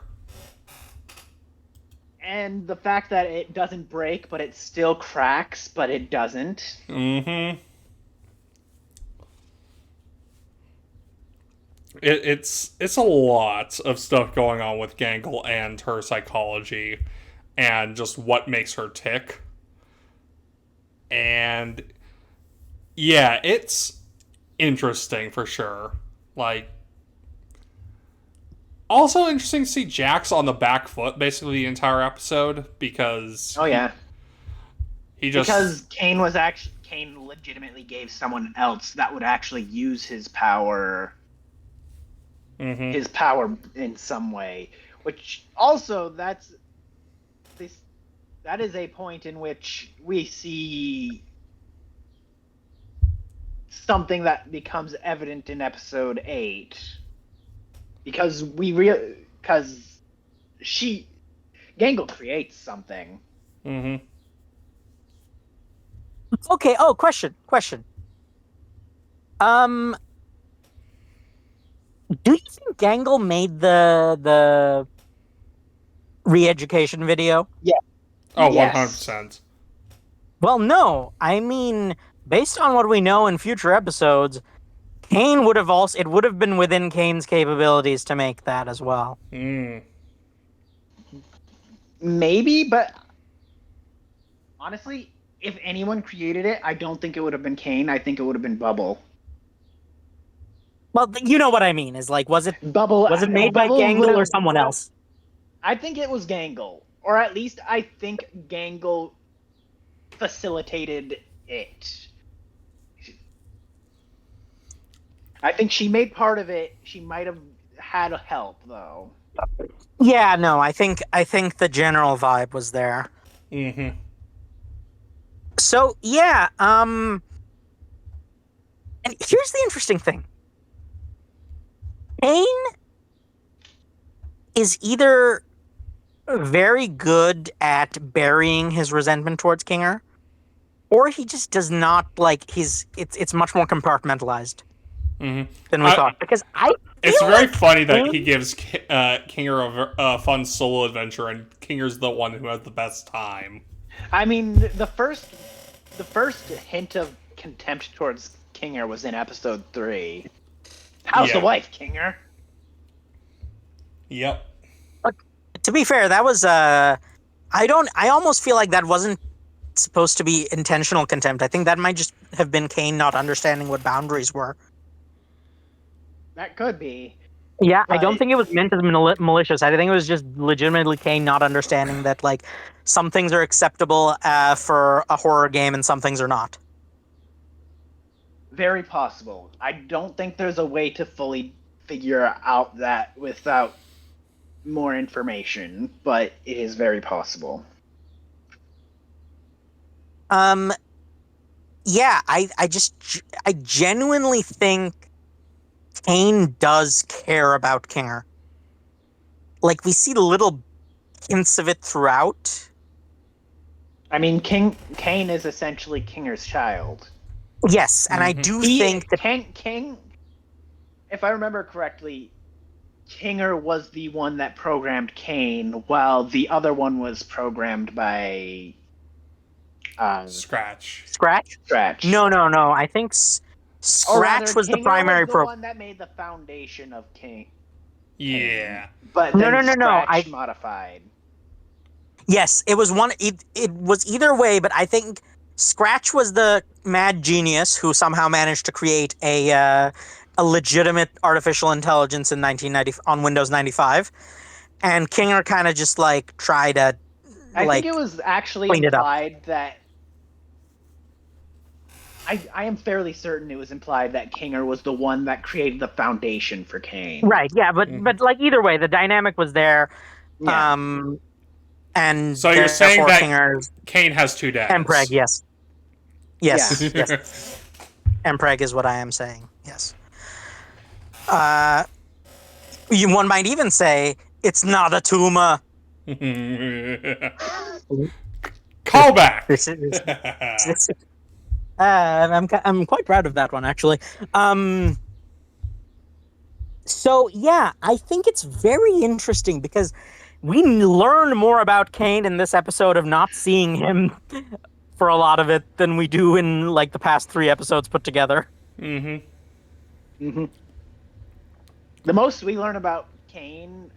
And the fact that it doesn't break, but it still cracks, but it doesn't. Mm-hmm. It's a lot of stuff going on with Gangle and her psychology, and just what makes her tick. And yeah, it's interesting for sure. Like, also interesting to see Jax on the back foot basically the entire episode because Oh yeah, he just because Kane legitimately gave someone else that would actually use his power in some way, which also that is a point in which we see something that becomes evident in episode 8, because Gangle creates something. Okay. Oh, question. Do you think Gangle made the re-education video? Yeah. Oh, Yes. 100%. Well, no. I mean, based on what we know in future episodes, Kane would have also it would have been within Kane's capabilities to make that as well. Maybe, but honestly, if anyone created it, I don't think it would have been Kane. I think it would have been Bubble. Well, you know what I mean. Is like, was it made by Gangle or someone else? I think it was Gangle, or at least I think Gangle facilitated it. I think she made part of it. She might have had help though. Yeah, no, I think the general vibe was there. So yeah, and here's the interesting thing. Kane is either very good at burying his resentment towards Kinger, or he just does not it's much more compartmentalized than we thought. Because it's very funny that he gives Kinger a fun solo adventure, and Kinger's the one who has the best time. I mean, the first hint of contempt towards Kinger was in episode 3. How's the wife, Kinger? Yep. To be fair, that was I almost feel like that wasn't supposed to be intentional contempt. I think that might just have been Kane not understanding what boundaries were. That could be. Yeah, I don't think it was meant as malicious. I think it was just legitimately Kane not understanding that like some things are acceptable for a horror game and some things are not. Very possible. I don't think there's a way to fully figure out that without more information, but it is very possible. Yeah, I genuinely think Kane does care about Kinger. Like, we see little hints of it throughout. I mean, Kane is essentially Kinger's child. Yes, and I do think that King, if I remember correctly, Kinger was the one that programmed Kane, while the other one was programmed by Scratch. Scratch. No. I think Scratch was the primary one that made the foundation of King. Yeah. But then Scratch modified. Yes, it was one. It was either way, but I think Scratch was the mad genius who somehow managed to create a legitimate artificial intelligence in 1990 on Windows 95, and Kinger kind of just like tried to. I think it was actually implied that. I am fairly certain it was implied that Kinger was the one that created the foundation for Kane. Right. Yeah, but like either way, the dynamic was there. Yeah. And so you're saying that Kinger's Kane has two dads? Mpreg, yes. Yes. Yeah. Yes. Mpreg is what I am saying. Yes. One might even say it's not a tumor. Callback. I'm quite proud of that one, actually. So yeah, I think it's very interesting because we learn more about Kane in this episode of not seeing him for a lot of it than we do in like the past 3 episodes put together. The most we learn about Kane,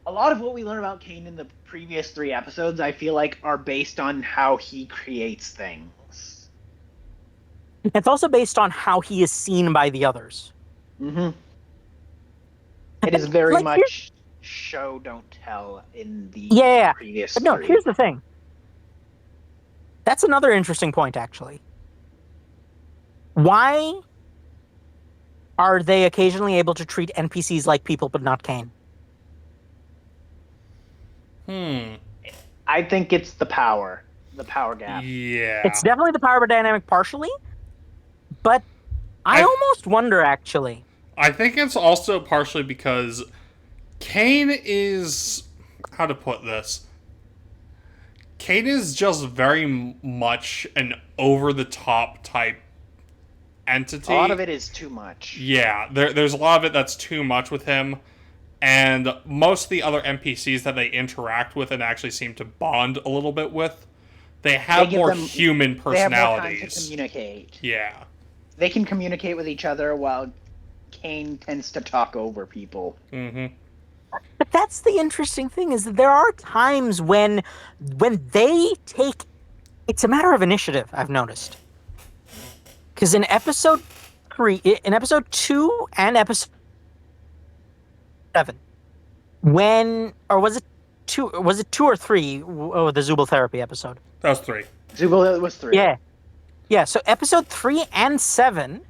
a lot of what we learn about Kane in the previous 3 episodes, I feel like, are based on how he creates things. It's also based on how he is seen by the others. Mm-hmm. It is very Like, much show, don't tell in the previous But no, 3. here's the thing. That's another interesting point, actually. Why are they occasionally able to treat NPCs like people, but not Kane? I think it's the power gap. Yeah. It's definitely the power dynamic partially, but I almost wonder, actually. I think it's also partially because Kane is... How to put this? Kane is just very much an over-the-top type entity. A lot of it is too much. Yeah, there's a lot of it that's too much with him. And most of the other NPCs that they interact with and actually seem to bond a little bit with, they have more human personalities. They have more time to communicate. Yeah. They can communicate with each other while Kane tends to talk over people. Mm-hmm. But that's the interesting thing, is that there are times when they take... It's a matter of initiative, I've noticed. Because in episode 2 and episode 7, or was it 2 or 3? Oh, the Zubul therapy episode. That was 3. Zubul was 3. Yeah. So episode 3 and 7,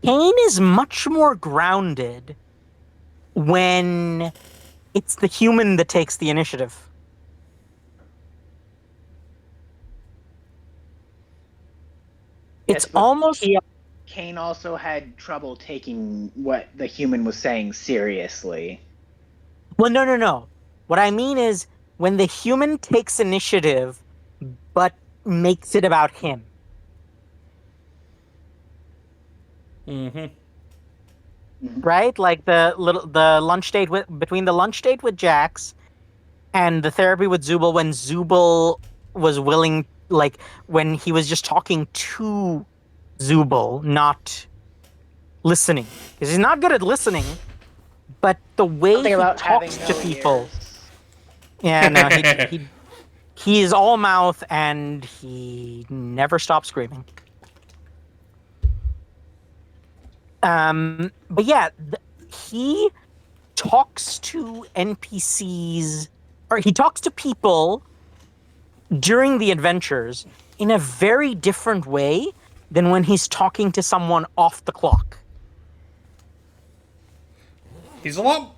Kane is much more grounded when it's the human that takes the initiative. Yes, it's almost... Kane also had trouble taking what the human was saying seriously. Well, no. What I mean is when the human takes initiative, but makes it about him. Mm-hmm. Right? Like the lunch date between the lunch date with Jax and the therapy with Zubul, when Zubul was willing, like when he was just talking to Zubul, not listening. Because he's not good at listening, but the way he talks to people. Yeah, no, he is all mouth and he never stops screaming. But yeah, he talks to NPCs, or he talks to people during the adventures in a very different way than when he's talking to someone off the clock. He's a lot...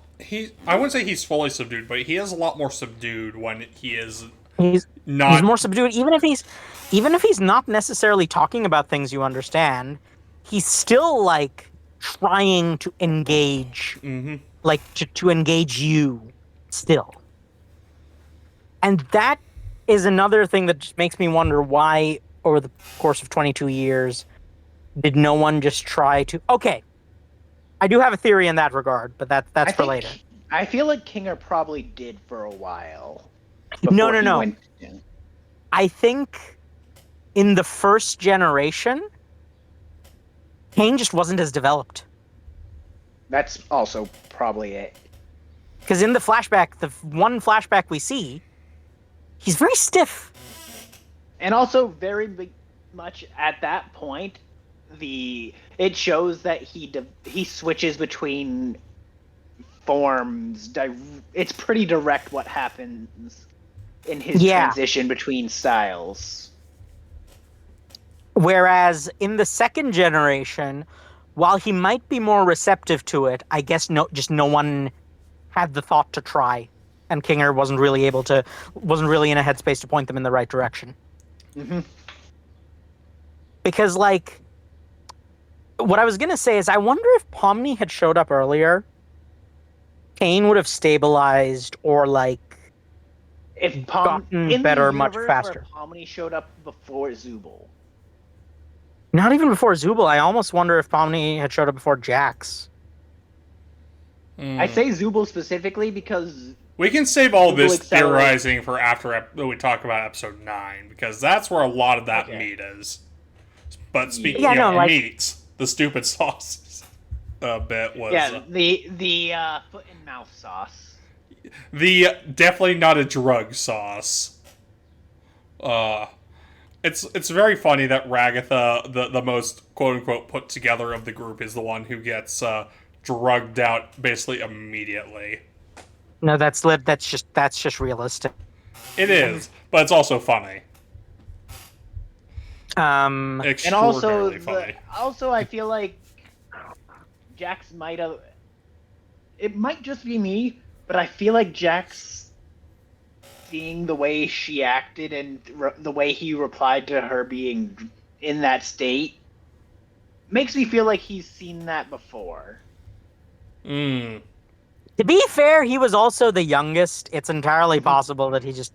I wouldn't say he's fully subdued, but he is a lot more subdued when he is not... He's more subdued, even if he's not necessarily talking about things you understand. He's still, like, trying to engage, like, to engage you, still. And that is another thing that just makes me wonder why, over the course of 22 years, did no one just try to... Okay, I do have a theory in that regard, but that's for later. I feel like Kinger probably did for a while. No. I think in the first generation, Kane just wasn't as developed. That's also probably it. Because in the flashback, the one flashback we see, he's very stiff. And also very much at that point, it shows that he switches between forms. It's pretty direct what happens in his transition between styles. Whereas in the second generation, while he might be more receptive to it, I guess no one had the thought to try, and Kinger wasn't really in a headspace to point them in the right direction. Mm-hmm. Because, like, what I was gonna say is, I wonder if Pomni had showed up earlier, Kane would have stabilized or, like, if gotten better much faster. Pomni showed up before Zubul. Not even before Zubul. I almost wonder if Pomni had showed up before Jax. I say Zubul specifically because... We can save all this theorizing for after we talk about episode 9, because that's where a lot of that meat is. But speaking of meats, the stupid sauces. bit was Yeah, the foot and mouth sauce. the definitely not a drug sauce. It's very funny that Ragatha, the most quote unquote put together of the group, is the one who gets drugged out basically immediately. No, that's just realistic. It is, but it's also funny. Um, And also, Extraordinarily funny. I feel like Jax might have. It might just be me, but I feel like Jax, seeing the way she acted and the way he replied to her being in that state, makes me feel like he's seen that before. Mm. To be fair, he was also the youngest. It's entirely possible that he just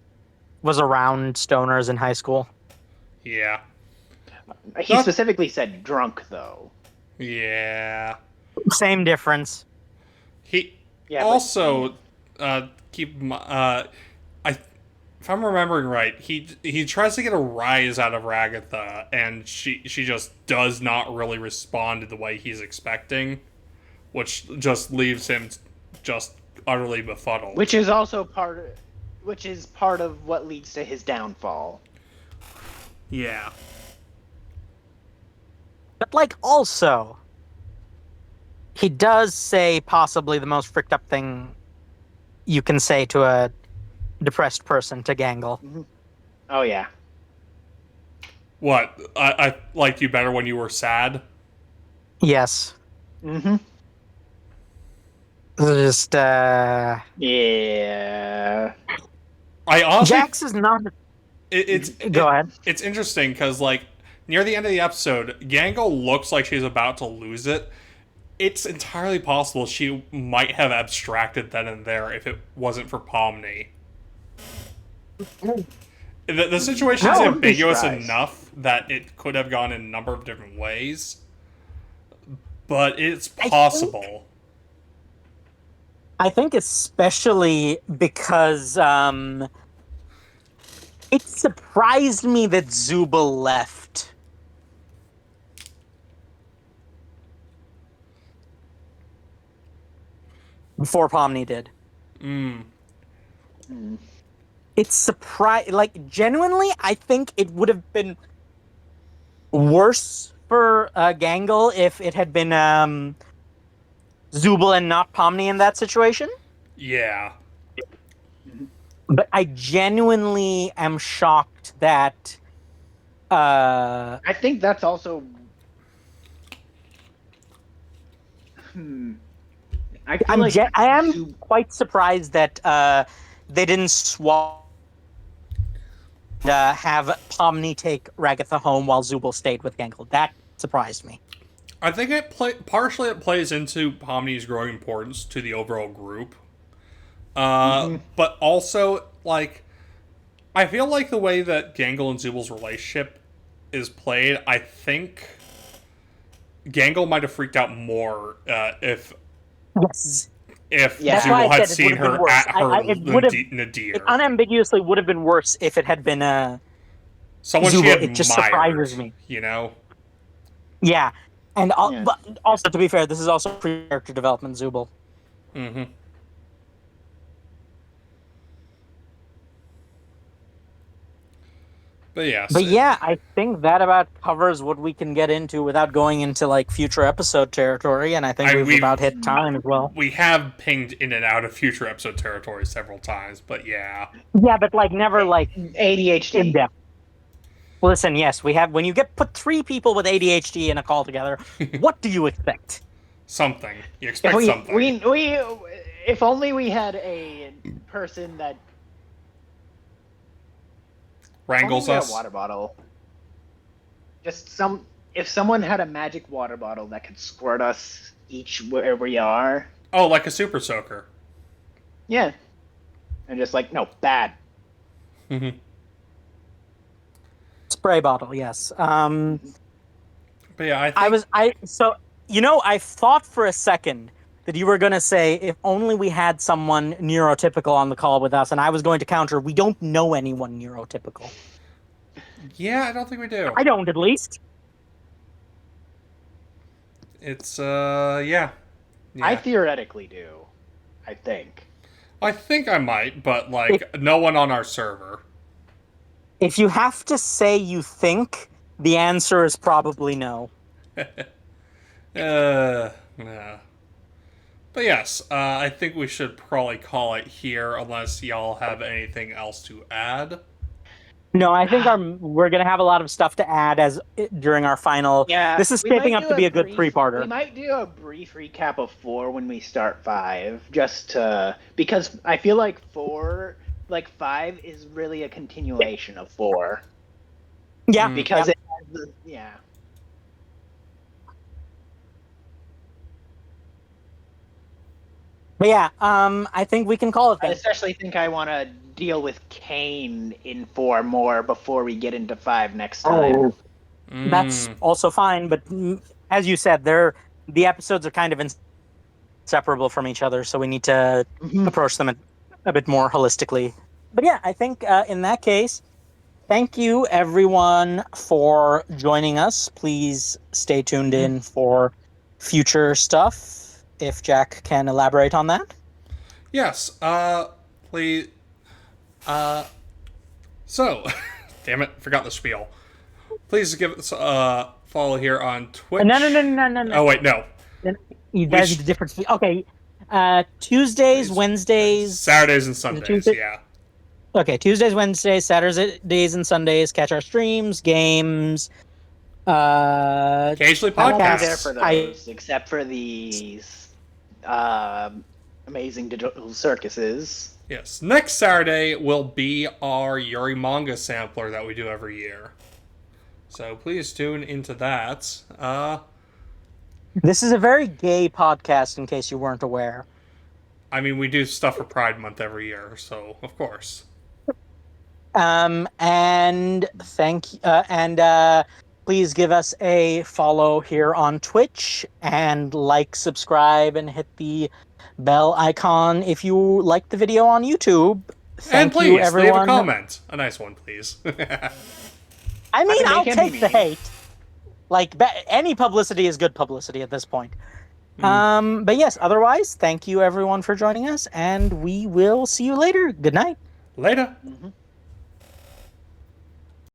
was around stoners in high school. Yeah. He specifically said drunk, though. Yeah. Same difference. He Yeah, also keep if I'm remembering right, he tries to get a rise out of Ragatha, and she just does not really respond to the way he's expecting, which just leaves him just utterly befuddled. which is part of what leads to his downfall. Yeah. But, like, also, he does say possibly the most fricked up thing you can say to a depressed person, to Gangle. Oh yeah. What? I liked you better when you were sad? Yes. Mm-hmm. Just, Yeah. I honestly... Jax is not... Go ahead. It's interesting, because, like, near the end of the episode, Gangle looks like she's about to lose it. It's entirely possible she might have abstracted then and there if it wasn't for Pomni. The situation is I wouldn't be ambiguous surprised. enough that it could have gone in a number of different ways, but it's possible. I think especially because it surprised me that Zubul left. Before Pomni did. It's like, genuinely, I think it would have been worse for Gangle if it had been Zubul and not Pomni in that situation. Yeah. But I genuinely am shocked that I think that's also. I feel like I am quite surprised that they didn't swap have Pomni take Ragatha home while Zubul stayed with Gangle. That surprised me. I think partially it plays into Pomni's growing importance to the overall group. But also, like, I feel like the way that Gangle and Zubul's relationship is played, I think Gangle might have freaked out more if Yes. That's Zubul why I had said it seen would have been her worse. at her It would have- nadir. It unambiguously would have been worse if it had been Someone she Zubul. admired, It just surprises me. you know? Yeah. And Yeah. But also, to be fair, this is also pre-character development Zubul. Mm-hmm. But yeah. But yeah, I think that about covers what we can get into without going into, like, future episode territory, and I think we've about hit time as well. We have pinged in and out of future episode territory several times, but yeah. Yeah, but, like, never, like, ADHD. in depth. Listen, yes, we have. When you put 3 people with ADHD in a call together, what do you expect? Something. You expect something. If only we had a person that Wrangles if only we had us. a water bottle. If someone had a magic water bottle that could squirt us each where we are. Oh, like a super soaker. Yeah. And just like, no, bad. Mm-hmm. Spray bottle, yes. But yeah, I think... I thought for a second that you were going to say, if only we had someone neurotypical on the call with us, and I was going to counter, we don't know anyone neurotypical. Yeah, I don't think we do. I don't, at least. It's yeah. I theoretically do. I think. I think I might, but like no one on our server. If you have to say you think, the answer is probably no. Yeah. But yes, I think we should probably call it here, unless y'all have anything else to add. No, I think we're gonna have a lot of stuff to add during our final. Yeah, This is we shaping might up do to a be a good brief. three-parter. We might do a brief recap of 4 when we start 5, just to, because I feel like 5 is really a continuation of 4. Yeah, Because it has the, yeah. But yeah, I think we can call it I then. especially think I want to deal with Kane in 4 more before we get into 5 next time. That's also fine, but as you said, the episodes are kind of inseparable from each other, so we need to approach them a bit more holistically. But yeah, I think in that case, thank you everyone for joining us. Please stay tuned in for future stuff, if Jack can elaborate on that. Yes, please. So, damn it, forgot the spiel. Please give us follow here on Twitch. No. Oh wait, no. There's the difference. Okay, Tuesdays, Wednesdays, Saturdays, and Sundays. Yeah. Okay, Tuesdays, Wednesdays, Saturdays, and Sundays. Catch our streams, games. Occasionally I won't be podcasts. there for those, except for these Amazing Digital Circuses. Yes. Next Saturday will be our Yuri manga sampler that we do every year. So please tune into that. This is a very gay podcast, in case you weren't aware. I mean, we do stuff for Pride Month every year, so of course. And please give us a follow here on Twitch, and like, subscribe, and hit the bell icon if you like the video on YouTube. And please, you, everyone. leave a comment. A nice one, please. I mean, I'll can take be the mean. hate. Like, any publicity is good publicity at this point. But yes, otherwise, thank you everyone for joining us, and we will see you later. Good night. Later.